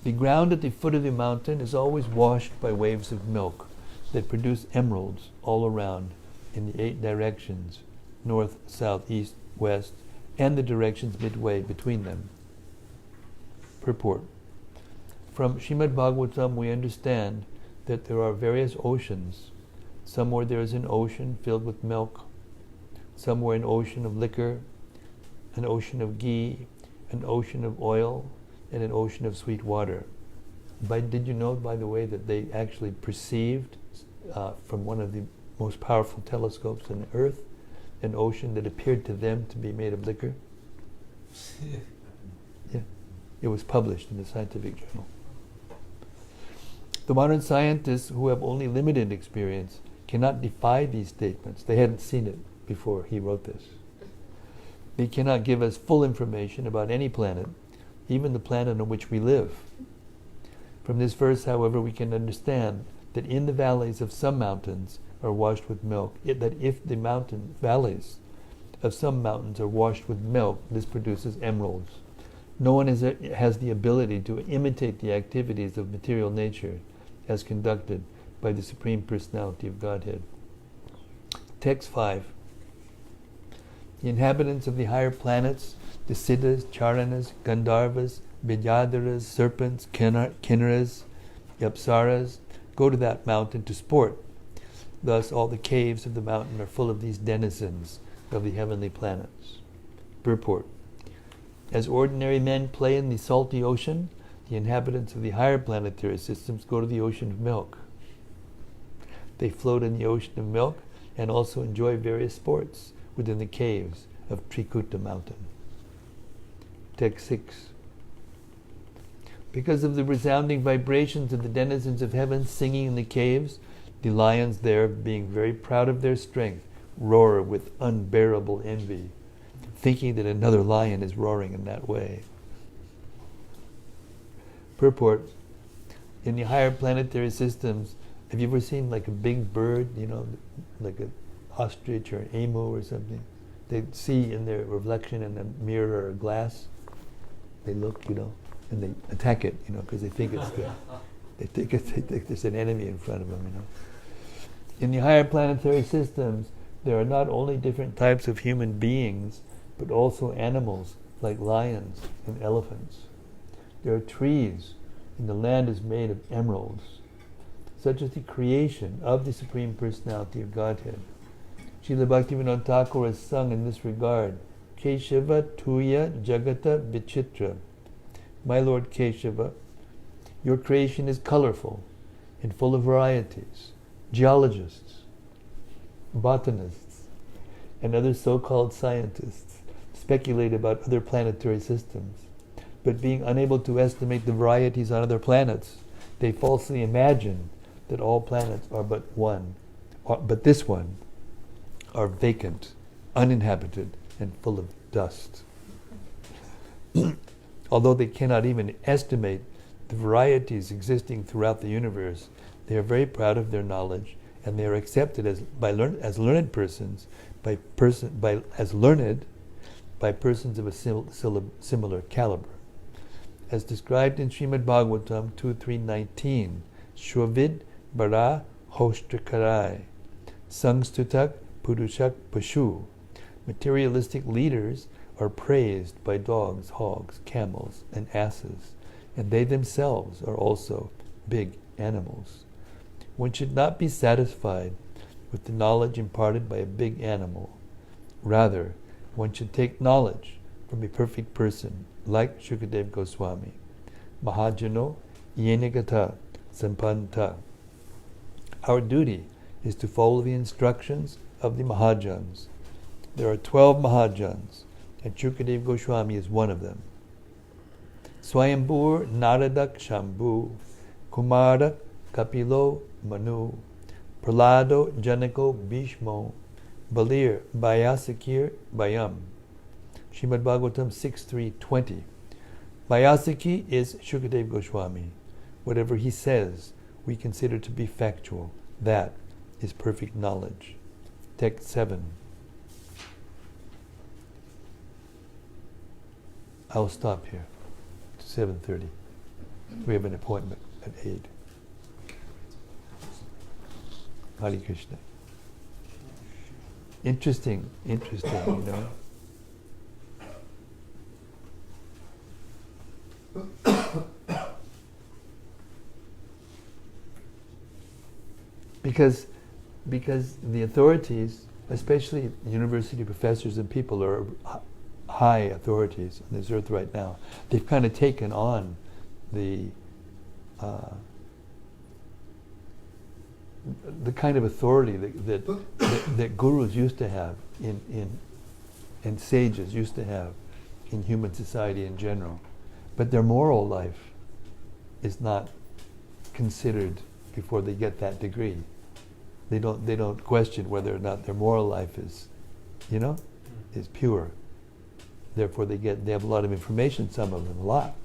The ground at the foot of the mountain is always washed by waves of milk that produce emeralds all around in the 8 directions, north, south, east, west, and the directions midway between them. Purport. From Srimad-Bhagavatam we understand that there are various oceans. Somewhere there is an ocean filled with milk, somewhere an ocean of liquor, an ocean of ghee, an ocean of oil, and an ocean of sweet water. Did you know, by the way, that they actually perceived from one of the most powerful telescopes on the earth an ocean that appeared to them to be made of liquor? Yeah. It was published in the scientific journal. The modern scientists, who have only limited experience, cannot defy these statements. They hadn't seen it before he wrote this. They cannot give us full information about any planet, even the planet on which we live. From this verse, however, we can understand that in the valleys of some mountains are washed with milk, that if the mountain valleys of some mountains are washed with milk, this produces emeralds. No one has the ability to imitate the activities of material nature as conducted by the Supreme Personality of Godhead. Text 5. The inhabitants of the higher planets, the Siddhas, Charanas, Gandharvas, Vidyadharas, serpents, Kinnaras, Apsaras, go to that mountain to sport. Thus all the caves of the mountain are full of these denizens of the heavenly planets. Purport. As ordinary men play in the salty ocean, the inhabitants of the higher planetary systems go to the ocean of milk. They float in the ocean of milk and also enjoy various sports within the caves of Trikuta mountain. Text 6. Because of the resounding vibrations of the denizens of heaven singing in the caves, the lions there, being very proud of their strength, roar with unbearable envy, thinking that another lion is roaring in that way. Purport. In the higher planetary systems, have you ever seen like a big bird, like an ostrich or an emu or something? They see in their reflection in a mirror or a glass, they look, and they attack it, because they think it's good. They think there's an enemy in front of them, In the higher planetary systems, there are not only different types of human beings, but also animals like lions and elephants. There are trees, and the land is made of emeralds. Such is the creation of the Supreme Personality of Godhead. Srila Bhaktivinoda Thakur has sung in this regard, Keshava Tuya Jagata Vichitra. My Lord Keshava, your creation is colorful and full of varieties. Geologists, botanists, and other so-called scientists speculate about other planetary systems, but being unable to estimate the varieties on other planets, they falsely imagine that all planets are but one, but this one, are vacant, uninhabited, and full of dust. Although they cannot even estimate the varieties existing throughout the universe, they are very proud of their knowledge, and they are accepted as learned persons by persons of a similar caliber. As described in Srimad-Bhagavatam 2.3.19, Shwavid bara hoshtrakarai, sangstutak purushak pashu. Materialistic leaders are praised by dogs, hogs, camels, and asses, and they themselves are also big animals. One should not be satisfied with the knowledge imparted by a big animal. Rather, one should take knowledge from a perfect person, like Shukadeva Goswami. Mahajano yenagata sampanta. Our duty is to follow the instructions of the Mahajans. There are 12 Mahajans, and Shukadeva Goswami is one of them. Swayambur Naradak Shambhu, Kumara Kapilo Manu, Pralado Janako Bhishmo, Balir Vyasakir Bayam. Srimad-Bhagavatam 6.3.20. Vyasaki is Shukadev Goswami. Whatever he says, we consider to be factual. That is perfect knowledge. Text 7. I'll stop here. It's 7:30. We have an appointment at 8. Hare Krishna. Interesting, you know. Because the authorities, especially university professors and people, are high authorities on this earth right now. They've kind of taken on the kind of authority that gurus used to have and sages used to have in human society in general. But their moral life is not considered before they get that degree. They don't question whether or not their moral life is, is pure. Therefore they have a lot of information, some of them a lot.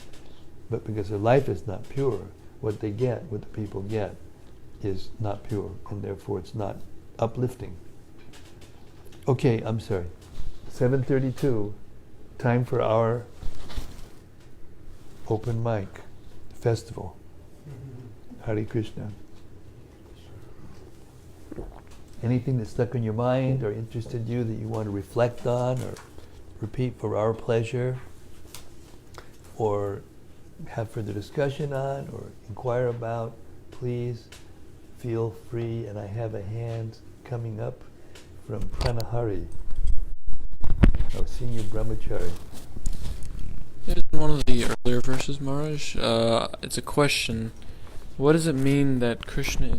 But because their life is not pure, what the people get is not pure, and therefore it's not uplifting. Okay, I'm sorry. 7:32, time for our open mic festival. Hare Krishna. Anything that's stuck in your mind or interested you that you want to reflect on or repeat for our pleasure, or have further discussion on, or inquire about, please feel free. And I have a hand coming up from Pranahari, our senior brahmachari. There's one of the earlier verses, Maharaj. It's a question. What does it mean that Krishna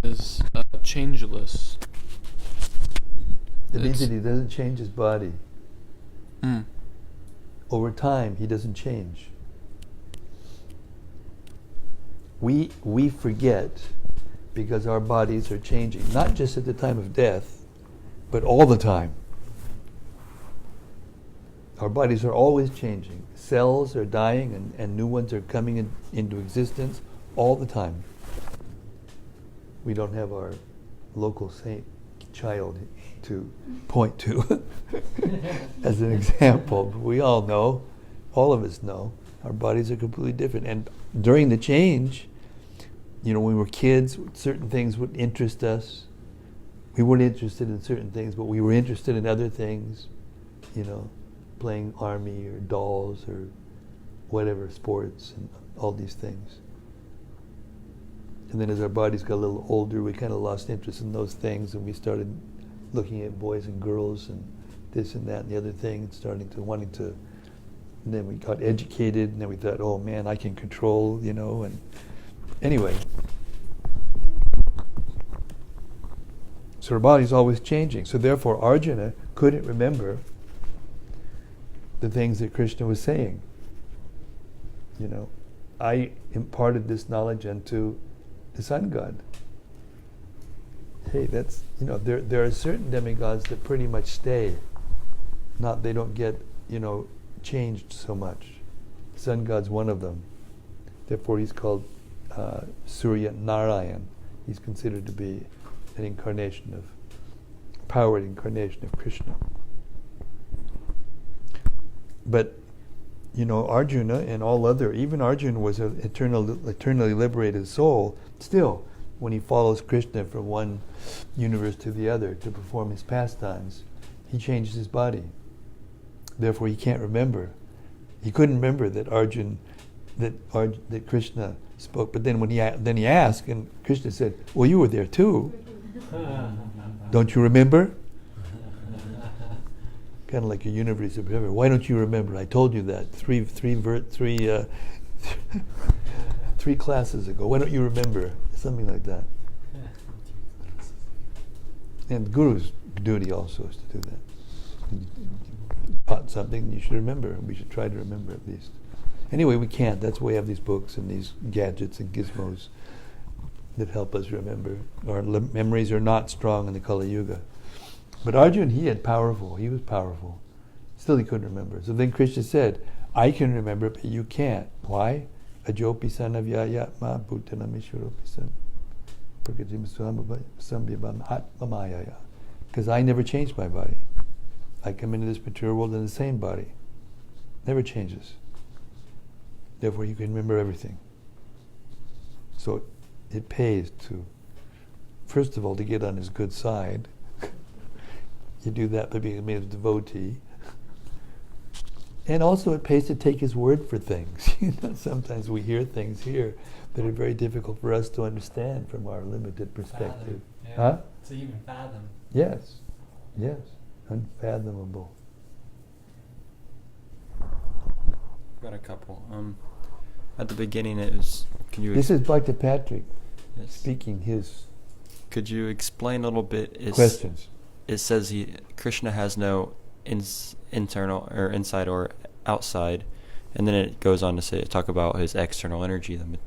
is changeless? It means that he doesn't change his body. Mm. Over time, he doesn't change. We forget because our bodies are changing, not just at the time of death, but all the time. Our bodies are always changing. Cells are dying and new ones are coming into existence all the time. We don't have our local saint child to point to as an example. But we all know, all of us know, our bodies are completely different. And during the change, when we were kids, certain things would interest us. We weren't interested in certain things, but we were interested in other things, playing army or dolls or whatever, sports and all these things. And then as our bodies got a little older, we kind of lost interest in those things, and we started looking at boys and girls and this and that and the other thing, and and then we got educated, and then we thought, oh man, I can control, and anyway. So our body's always changing. So therefore Arjuna couldn't remember the things that Krishna was saying. I imparted this knowledge unto the sun god. Hey, that's, there are certain demigods that pretty much stay. They don't get, changed so much. Sun god's one of them. Therefore he's called Surya Narayan. He's considered to be an powered incarnation of Krishna. But Arjuna and all other, even Arjuna was an eternally liberated soul. Still, when he follows Krishna from one universe to the other to perform his pastimes, he changes his body. Therefore, he can't remember. He couldn't remember that that Krishna spoke. But then when he asked, and Krishna said, "Well, you were there too. Don't you remember?" Kind of like a university professor. Why don't you remember? I told you that three classes ago. Why don't you remember? Something like that. And the Guru's duty also is to do that. something you should remember. We should try to remember at least. Anyway, we can't. That's why we have these books and these gadgets and gizmos that help us remember. Our memories are not strong in the Kali Yuga. But Arjuna, he was powerful. Still he couldn't remember. So then Krishna said, I can remember, but you can't. Why? Ajopi sanavyayatma bhutanamishwaropi san prakatim sambhyabam atmamayaya. Because I never changed my body. I come into this material world in the same body. Never changes. Therefore you can remember everything. So it pays to, first of all, to get on his good side. You do that by being made a devotee. And also it pays to take his word for things. Sometimes we hear things here that are very difficult for us to understand from our limited perspective. Yeah. Huh? To even fathom. Yes. Unfathomable. Got a couple. At the beginning it was, can you... This is Bhakti Patrick Yes. speaking his Could you explain a little bit? questions. It says Krishna has no internal or inside or outside, and then it goes on to talk about his external energy, the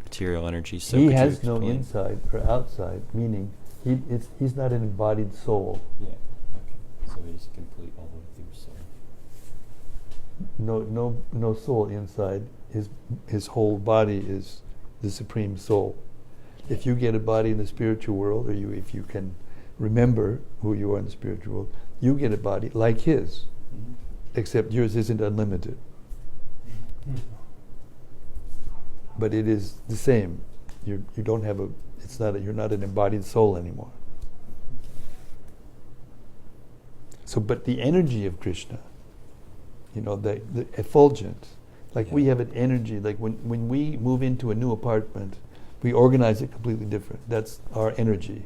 material energy. So He could you has no explain? inside or outside, meaning he's not an embodied soul. Yeah. Okay. So he's complete all the way through. So. No soul inside. His whole body is the supreme soul. If you get a body in the spiritual world, or if you can remember who you are in the spiritual world, you get a body like his, except yours isn't unlimited. But it is the same. You don't have you're not an embodied soul anymore. So, but the energy of Krishna, the effulgent, we have an energy, like when we move into a new apartment, we organize it completely different. That's our energy.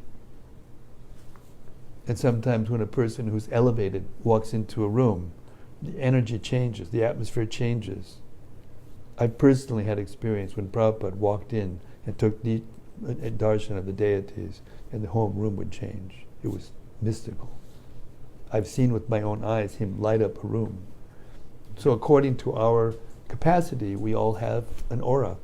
And sometimes when a person who's elevated walks into a room, the energy changes, the atmosphere changes. I personally had experience when Prabhupada walked in and took the darshan of the deities, and the whole room would change. It was mystical. I've seen with my own eyes him light up a room. So according to our capacity, we all have an aura.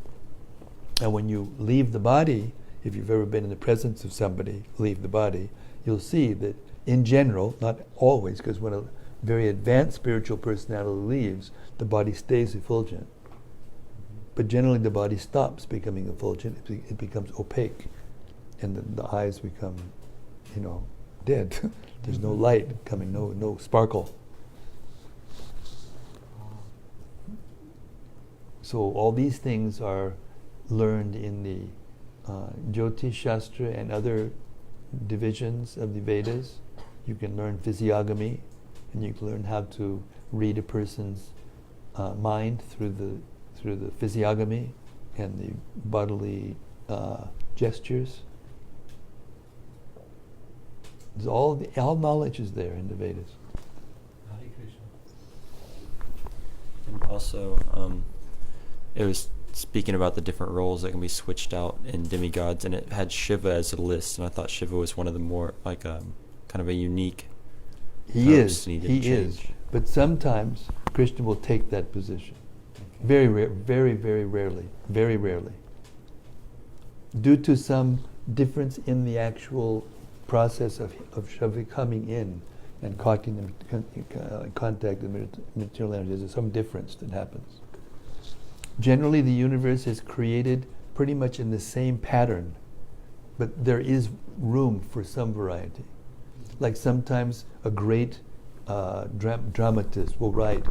And when you leave the body, if you've ever been in the presence of somebody, leave the body, you'll see that in general, not always, because when a very advanced spiritual personality leaves, the body stays effulgent. But generally the body stops becoming effulgent, it becomes opaque, and the eyes become, dead. There's no light coming, no sparkle. So all these things are learned in the Jyotish Shastra and other divisions of the Vedas. You can learn physiognomy, and you can learn how to read a person's mind through the physiognomy and the bodily gestures. There's all knowledge is there in the Vedas. Hare Krishna. And also, it was speaking about the different roles that can be switched out in demigods, and it had Shiva as a list, and I thought Shiva was one of the more kind of a unique. He is. and He is. But sometimes Krishna will take that position. Very rare, very, very rarely. Very rarely. Due to some difference in the actual process of Shiva coming in and contact the material energies, there's some difference that happens. Generally, the universe is created pretty much in the same pattern, but there is room for some variety. Like sometimes a great dramatist will write,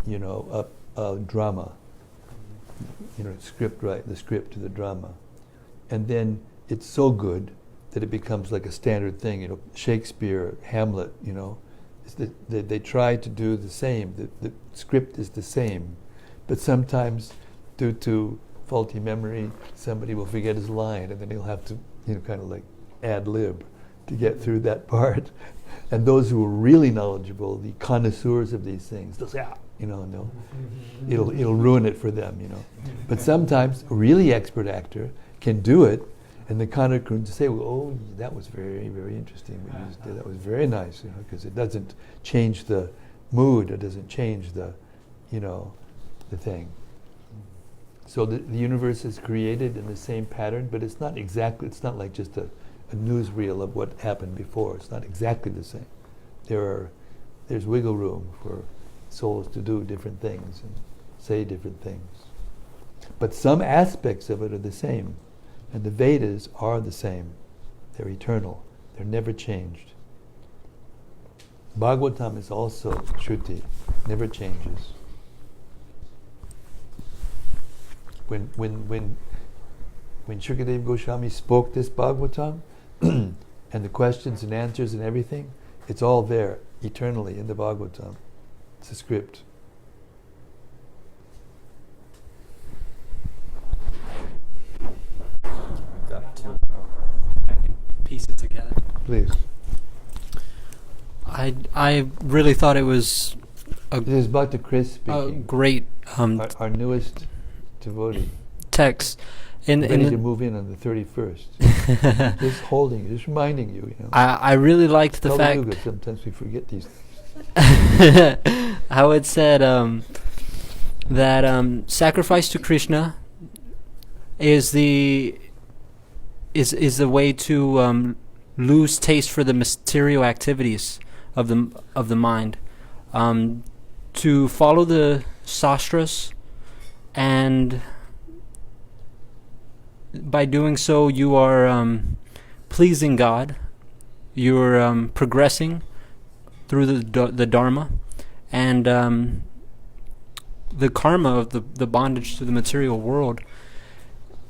a drama, the script to the drama, and then it's so good that it becomes like a standard thing. Shakespeare, Hamlet, they try to do the same. The script is the same, but sometimes, due to faulty memory, somebody will forget his line, and then he'll have to, kind of like ad lib to get through that part. And those who are really knowledgeable, the connoisseurs of these things, they'll say, and it'll ruin it for them, But sometimes a really expert actor can do it, and the connoisseur can say, "Oh, that was very, very interesting. What you just did. That was very nice," because it doesn't change the mood. It doesn't change the thing. So the universe is created in the same pattern, but it's not exactly. It's not like just a newsreel of what happened before. It's not exactly the same. There's wiggle room for souls to do different things and say different things. But some aspects of it are the same. And the Vedas are the same. They're eternal. They're never changed. Bhagavatam is also Shruti, never changes. When Shukadev Goswami spoke this Bhagavatam, and the questions and answers and everything, it's all there eternally in the Bhagavatam. It's a script. I can piece it together. Please. I really thought it was This is Bhakta Chris speaking. great Our newest devotee. text. Ready to move in on the 31st. Just reminding you. I really liked the fact Yuga, sometimes we forget these things. how it said that sacrifice to Krishna is the way to lose taste for the material activities of the mind, to follow the sastras, and by doing so you are pleasing God. You're progressing through the Dharma, and the karma of the bondage to the material world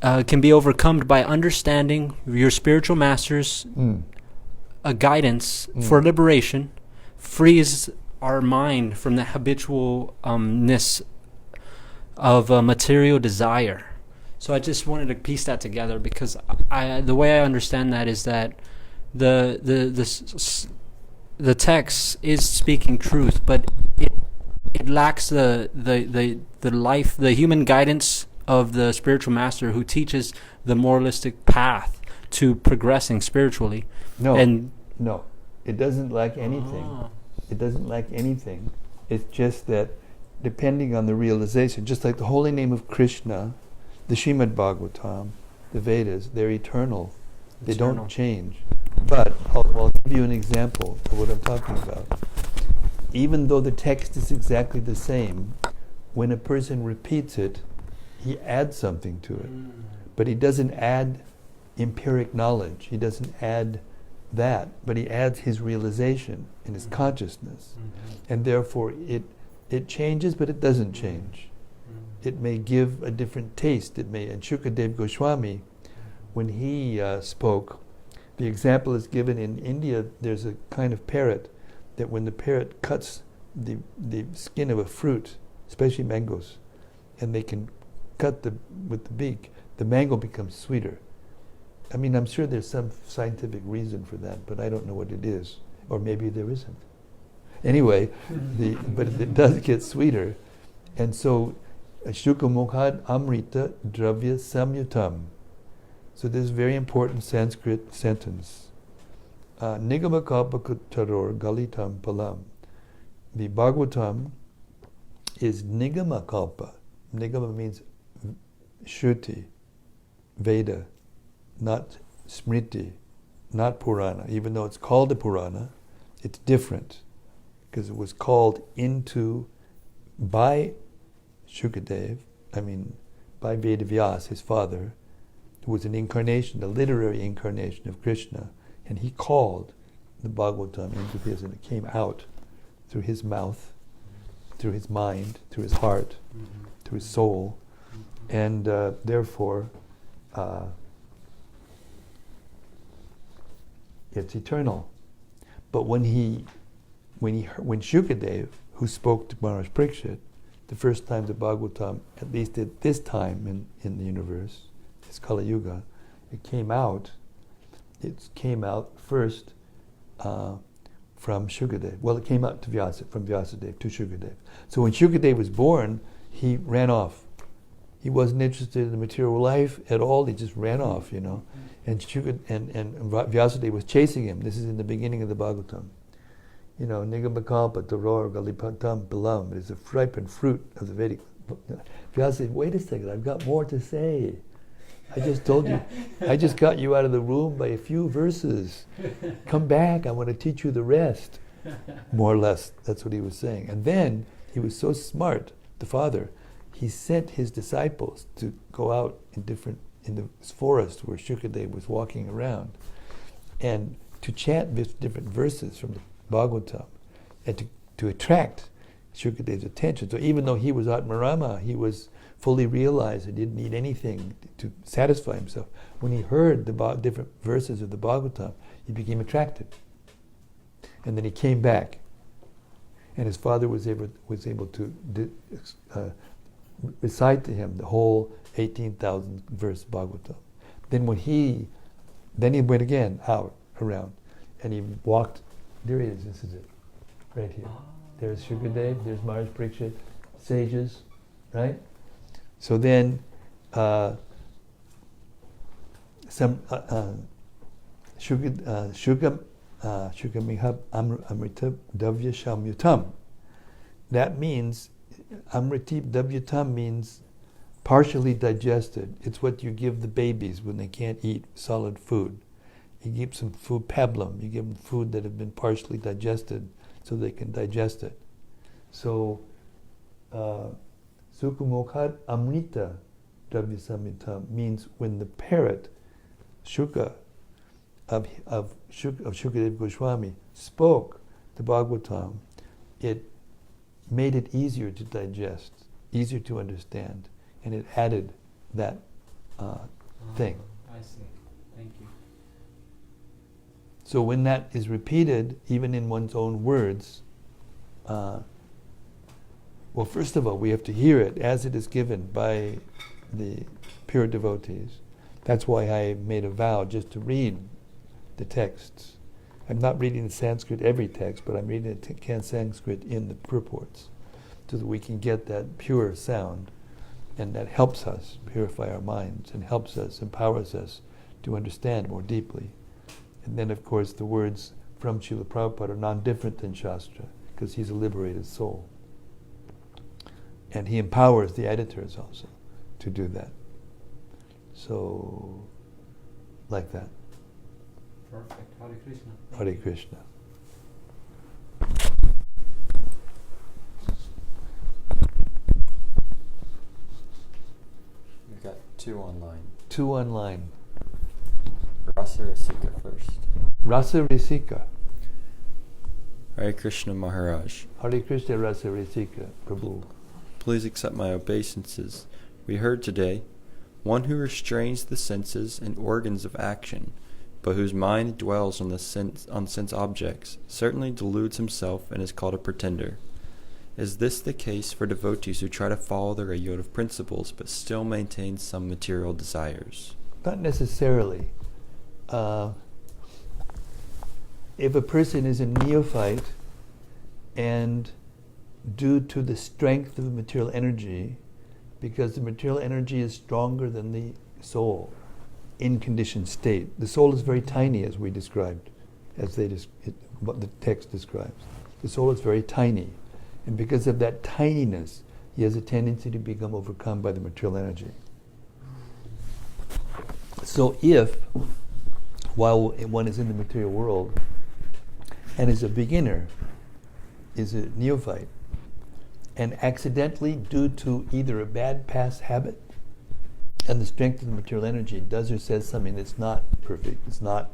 can be overcome by understanding your spiritual masters' guidance for liberation, frees our mind from the habitualness of material desire. So I just wanted to piece that together, because the way I understand that is that the text is speaking truth, but it lacks the human guidance of the spiritual master who teaches the moralistic path to progressing spiritually. No, it doesn't lack anything. It doesn't lack anything. It's just that depending on the realization, just like the holy name of Krishna, the Srimad-Bhagavatam, the Vedas, they're eternal. They don't change. But I'll give you an example of what I'm talking about. Even though the text is exactly the same, when a person repeats it, he adds something to it. But he doesn't add empiric knowledge. He doesn't add that, but he adds his realization and his consciousness. And therefore it changes, but it doesn't change. It may give a different taste. And Shukadev Goswami, when he spoke, the example is given in India. There's a kind of parrot that when the parrot cuts the skin of a fruit, especially mangoes, and they can cut with the beak, the mango becomes sweeter. I mean, I'm sure there's some scientific reason for that, but I don't know what it is. Or maybe there isn't. Anyway, but it does get sweeter. And so, Shukamukhad Amrita Dravya Samyutam. So this is a very important Sanskrit sentence. Nigamakalpakutaror Galitam Palam. The Bhagavatam is Nigamakalpa. Nigama means Shruti, Veda, not Smriti, not Purana. Even though it's called a Purana, it's different, because it was called into by Shukadev, by Vedavyas, his father, who was an incarnation, a literary incarnation of Krishna, and he called the Bhagavatam into his, and it came out through his mouth, through his mind, through his heart, through his soul, and therefore it's eternal. But when Shukadev, who spoke to Maharaj Parikshit, the first time the Bhagavatam, at least at this time in the universe, this Kali Yuga, it came out first from Shukadev. Well, it came out to from Vyasadeva to Shukadev. So when Shukadev was born, he ran off. He wasn't interested in the material life at all. He just ran off, And Vyasadeva was chasing him. This is in the beginning of the Bhagavatam. Nigamakapa Toror Galipatam Balam is a ripened fruit of the Vedic. Vyasa said, wait a second, I've got more to say. I just told you, I just got you out of the room by a few verses. Come back, I want to teach you the rest. More or less, that's what he was saying. And then, he was so smart, the father, he sent his disciples to go out in the forest where Shukadeva was walking around, and to chant different verses from the Bhagavatam, and to attract Shukadev's attention. So even though he was Atmarama, he was fully realized he didn't need anything to satisfy himself. When he heard the different verses of the Bhagavatam, he became attracted. And then he came back, and his father was able to recite to him the whole 18,000 verse Bhagavatam. Then he went again out around, and he walked. There he is. This is it, right here. There's Shukadev. There's Maharaj Parikshit, sages, right? So then, Shukamihab Amrita Davya Shamyutam. That means, Amritip Davyatam means partially digested. It's what you give the babies when they can't eat solid food. You give some food, pablum, you give them food that have been partially digested so they can digest it. So, Sukumokhat Amrita Davyasamita means when the parrot, Shuka, of Shukadev Goswami, spoke the Bhagavatam, it made it easier to digest, easier to understand, and it added that thing. I see. Thank you. So when that is repeated, even in one's own words, well, first of all, we have to hear it as it is given by the pure devotees. That's why I made a vow just to read the texts. I'm not reading the Sanskrit every text, but I'm reading the Sanskrit in the purports, so that we can get that pure sound, and that helps us purify our minds and helps us, empowers us to understand more deeply. And then, of course, the words from Srila Prabhupada are non-different than Shastra, because he's a liberated soul. And he empowers the editors also to do that. So, like that. Perfect. Hare Krishna. Hare Krishna. We've got two online. Two online. Rasa Rasika first. Rasa Risika. Hare Krishna Maharaj. Hare Krishna Rasa Risika. Prabhu. Please accept my obeisances. We heard today, one who restrains the senses and organs of action, but whose mind dwells on sense objects, certainly deludes himself and is called a pretender. Is this the case for devotees who try to follow the regular principles but still maintain some material desires? Not necessarily. If a person is a neophyte, and due to the strength of material energy, because the material energy is stronger than the soul in conditioned state. The soul is very tiny, as we described, what the text describes. The soul is very tiny, and because of that tininess, he has a tendency to become overcome by the material energy. So if, while one is in the material world, and is a beginner, is a neophyte, and accidentally, due to either a bad past habit and the strength of the material energy, does or says something that's not perfect, it's not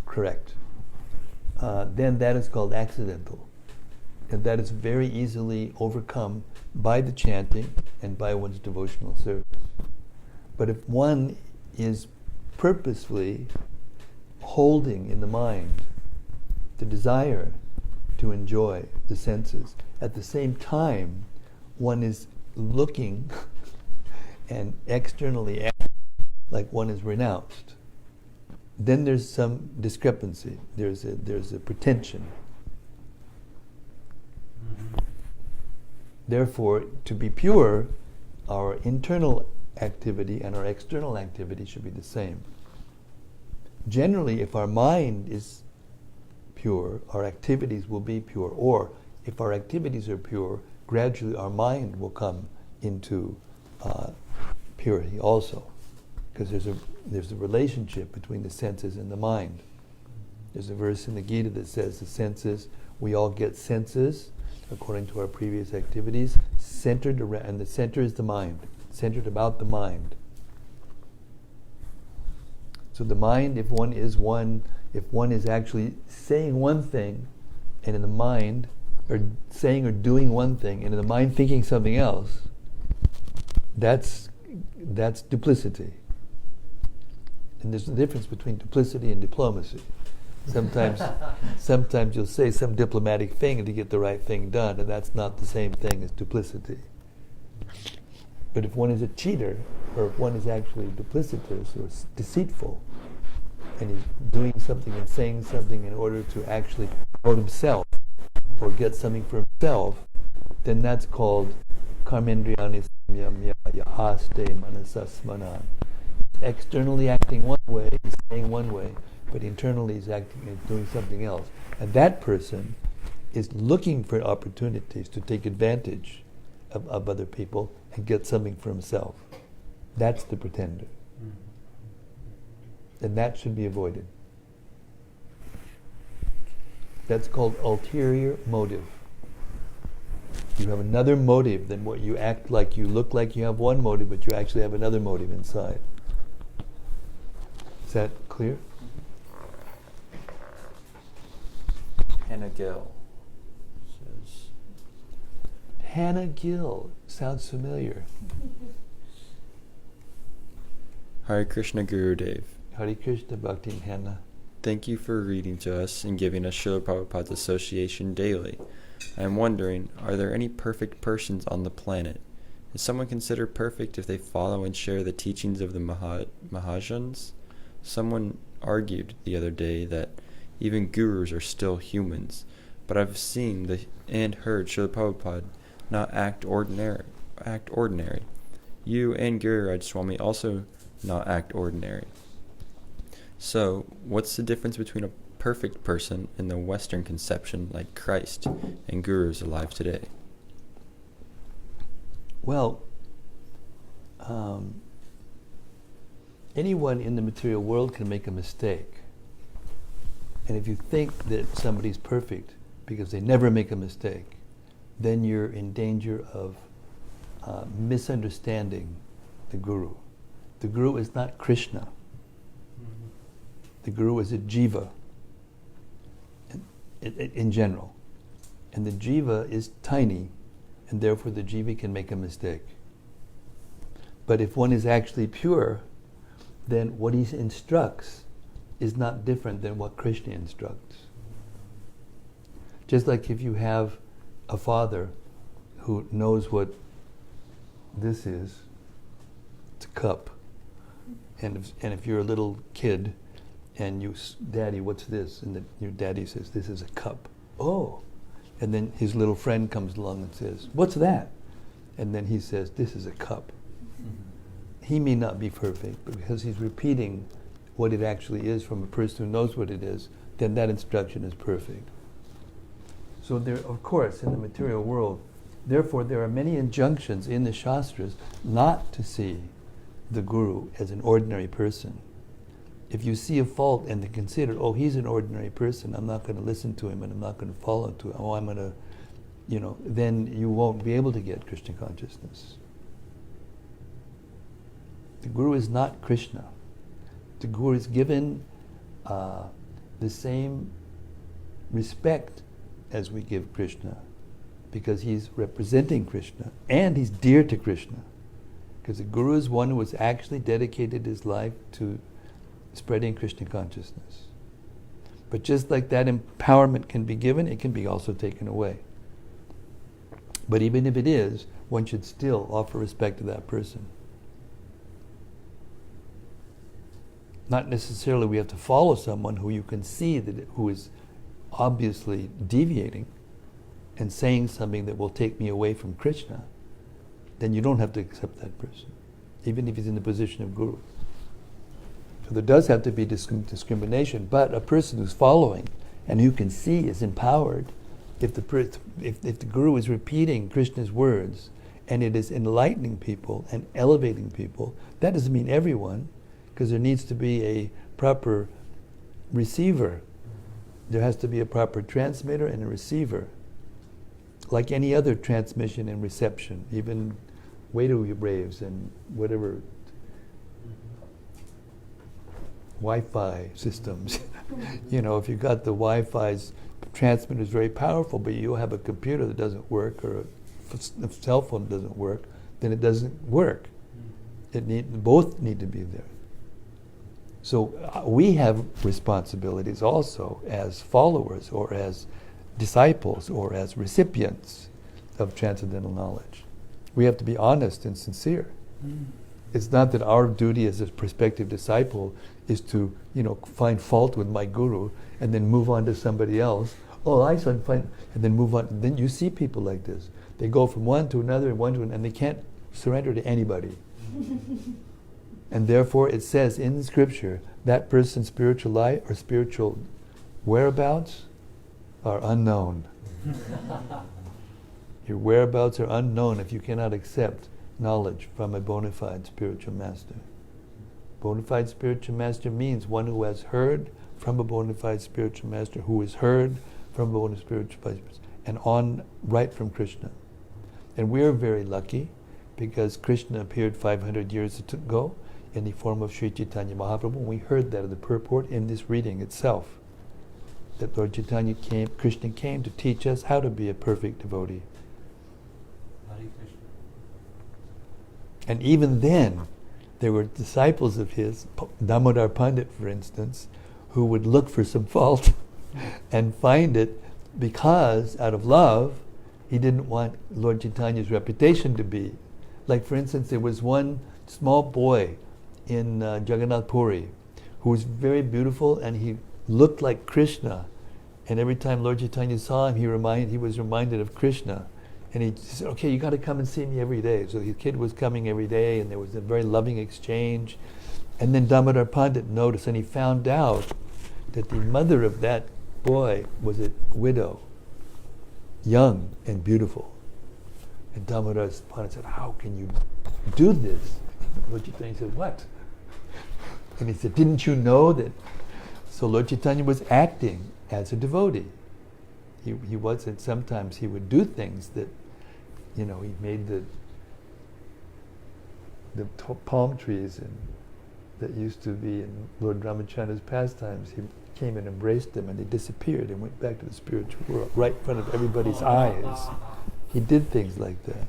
correct, then that is called accidental. And that is very easily overcome by the chanting and by one's devotional service. But if one is purposefully holding in the mind the desire to enjoy the senses, at the same time one is looking and externally acting like one is renounced, then there's some discrepancy, there's a pretension. Therefore, to be pure, our internal activity and our external activity should be the same. Generally, if our mind is pure, our activities will be pure. Or if our activities are pure, gradually our mind will come into purity also. Because there's a relationship between the senses and the mind. There's a verse in the Gita that says the senses, we all get senses according to our previous activities, centered around, and the center is the mind, centered about the mind. So the mind, if one is actually saying one thing, and in the mind, or saying or doing one thing, and in the mind thinking something else, that's duplicity. And there's a difference between duplicity and diplomacy. Sometimes you'll say some diplomatic thing to get the right thing done, and that's not the same thing as duplicity. But if one is a cheater, or if one is actually duplicitous or deceitful, and he's doing something and saying something in order to actually promote himself or get something for himself, then that's called karmendriyani samyamya yahaste manasasmanan. Externally acting one way, saying one way, but internally he's doing something else. And that person is looking for opportunities to take advantage of other people and get something for himself. That's the pretender. And that should be avoided. That's called ulterior motive. You have another motive than what you act like. You look like you have one motive, but you actually have another motive inside. Is that clear? Hannah Gill says, Hannah Gill. Sounds familiar. Hare Krishna Gurudev. Hare Krishna Bhakti Hannah. Thank you for reading to us and giving us Srila Prabhupada's association daily. I am wondering, are there any perfect persons on the planet? Is someone considered perfect if they follow and share the teachings of the Mahajans? Someone argued the other day that even gurus are still humans, but I've seen and heard Srila Prabhupada not act ordinary. You and Guru Raj Swami also not act ordinary. So, what's the difference between a perfect person in the Western conception like Christ and gurus alive today? Well, anyone in the material world can make a mistake. And if you think that somebody's perfect because they never make a mistake, then you're in danger of misunderstanding the Guru. The Guru is not Krishna. The Guru is a jiva in general. And the jiva is tiny, and therefore the jiva can make a mistake. But if one is actually pure, then what he instructs is not different than what Krishna instructs. Just like if you have a father who knows what this is, it's a cup. And if you're a little kid and you, Daddy, what's this? And your daddy says, this is a cup. Oh. And then his little friend comes along and says, what's that? And then he says, this is a cup. He may not be perfect, but because he's repeating what it actually is from a person who knows what it is, then that instruction is perfect. So there, of course, in the material world, therefore there are many injunctions in the Shastras not to see the Guru as an ordinary person. If you see a fault and to consider, oh, he's an ordinary person, I'm not going to listen to him and I'm not going to follow to him, oh, I'm going to, then you won't be able to get Krishna consciousness. The Guru is not Krishna. The Guru is given the same respect as we give Krishna, because he's representing Krishna and he's dear to Krishna. Because the Guru is one who has actually dedicated his life to spreading Krishna consciousness. But just like that empowerment can be given, it can be also taken away. But even if it is, one should still offer respect to that person. Not necessarily we have to follow someone who you can see who is obviously deviating and saying something that will take me away from Krishna. Then you don't have to accept that person, even if he's in the position of Guru. So there does have to be discrimination, but a person who's following and who can see is empowered. If the Guru is repeating Krishna's words and it is enlightening people and elevating people, that doesn't mean everyone, because there needs to be a proper receiver. There has to be a proper transmitter and a receiver. Like any other transmission and reception, even radio waves and whatever Wi-Fi systems. You know, if you've got the Wi-Fi's transmitter is very powerful, but you have a computer that doesn't work or a cell phone doesn't work, then it doesn't work. Both need to be there. So we have responsibilities also as followers or as disciples or as recipients of transcendental knowledge. We have to be honest and sincere. It's not that our duty as a prospective disciple is to, find fault with my guru and then move on to somebody else. Oh, I saw find, and then move on. Then you see people like this. They go from one to another, and they can't surrender to anybody. And therefore, it says in the scripture that person's spiritual life or spiritual whereabouts are unknown. Your whereabouts are unknown if you cannot accept knowledge from a bona fide spiritual master. Bona fide spiritual master means one who has heard from a bona fide spiritual master, who has heard from a bona fide spiritual master, and on right from Krishna. And we are very lucky because Krishna appeared 500 years ago in the form of Sri Chaitanya Mahaprabhu. We heard that in the purport in this reading itself, that Lord Chaitanya Krishna came to teach us how to be a perfect devotee. And even then, there were disciples of his, Damodar Pandit, for instance, who would look for some fault and find it because, out of love, he didn't want Lord Chaitanya's reputation to be. Like, for instance, there was one small boy in Jagannath Puri who was very beautiful and he looked like Krishna. And every time Lord Chaitanya saw him, he was reminded of Krishna. And he said, okay, you got to come and see me every day. So his kid was coming every day, and there was a very loving exchange. And then Damodar Pandit noticed, and he found out that the mother of that boy was a widow, young and beautiful. And Damodar Pandit said, how can you do this? Lord Chaitanya said, what? And he said, didn't you know that? So Lord Chaitanya was acting as a devotee. He wasn't, sometimes he would do things that, he made the palm trees that used to be in Lord Ramachandra's pastimes. He came and embraced them and they disappeared and went back to the spiritual world right in front of everybody's eyes. He did things like that.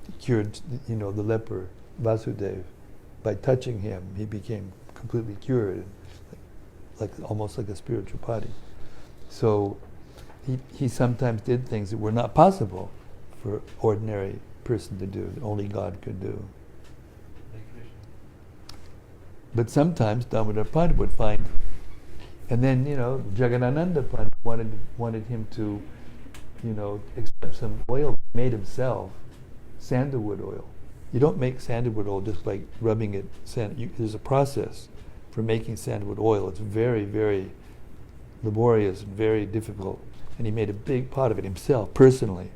He cured, the leper, Vasudev. By touching him, he became completely cured, almost like a spiritual body. So he sometimes did things that were not possible for ordinary person to do, that only God could do. But sometimes Damodar Pandit would find, and then Jagannananda Pandit wanted him to, accept some oil he made himself, sandalwood oil. You don't make sandalwood oil just by rubbing it. There's a process for making sandalwood oil. It's very, very laborious and very difficult. And he made a big pot of it himself, personally.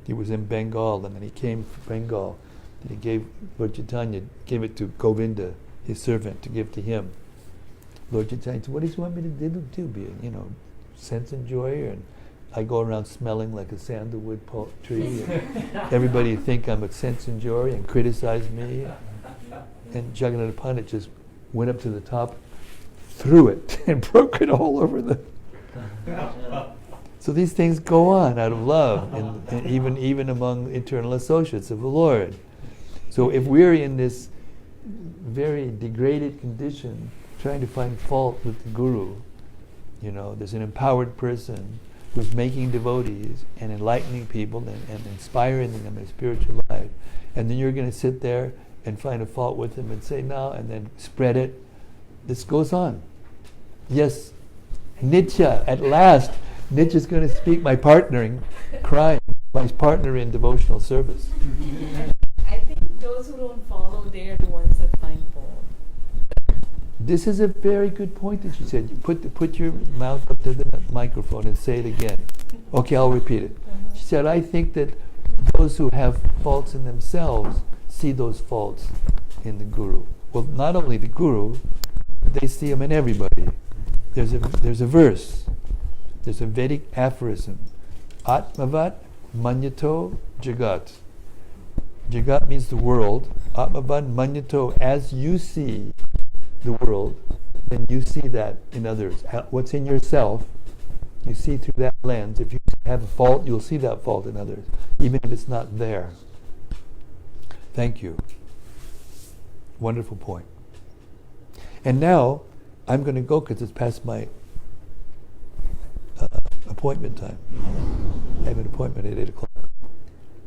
He was in Bengal, and then he came from Bengal. And he gave Lord Chaitanya, gave it to Govinda, his servant, to give to him. Lord Chaitanya said, what does he want me to do? Be a sense enjoyer? And I go around smelling like a sandalwood tree. And everybody think I'm a sense enjoyer and criticize me. And Jagannath Pandit just went up to the top, threw it, and broke it all over the... So these things go on out of love, and even among eternal associates of the Lord. So if we're in this very degraded condition, trying to find fault with the Guru, there's an empowered person who's making devotees and enlightening people and inspiring them in spiritual life, and then you're going to sit there and find a fault with him and say no, and then spread it. This goes on. Yes, Nitya, at last, Nitya's going to speak, my partner in crime, my partner in devotional service. I think those who don't follow, they are the ones that find fault. This is a very good point that you said. You put your mouth up to the microphone and say it again. Okay, I'll repeat it. She said, I think that those who have faults in themselves see those faults in the Guru. Well, not only the Guru, they see them in everybody. There's a verse. There's a Vedic aphorism. Atmavat manyato jagat. Jagat means the world. Atmavat manyato, as you see the world, then you see that in others. What's in yourself, you see through that lens. If you have a fault, you'll see that fault in others, even if it's not there. Thank you. Wonderful point. And now, I'm going to go because it's past my appointment time. I have an appointment at 8 o'clock.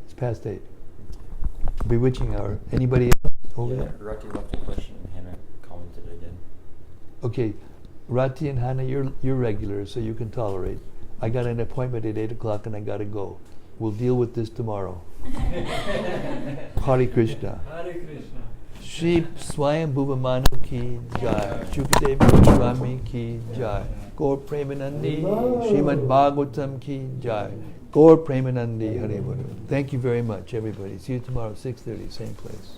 It's past 8. Bewitching hour. Anybody else over there? Rati left a question and Hannah commented again. Okay, Rati and Hannah, you're regular, so you can tolerate. I got an appointment at 8 o'clock and I got to go. We'll deal with this tomorrow. Hare Krishna. Hare Krishna. Shri Swayam Bhuvamanu ki jai. Shukadev Goswami ki jai. Gaur Premanandi. Srimad-Bhagavatam ki jai. Gaur Premanandi Hare Bolu. Thank you very much, everybody. See you tomorrow, 6:30, same place.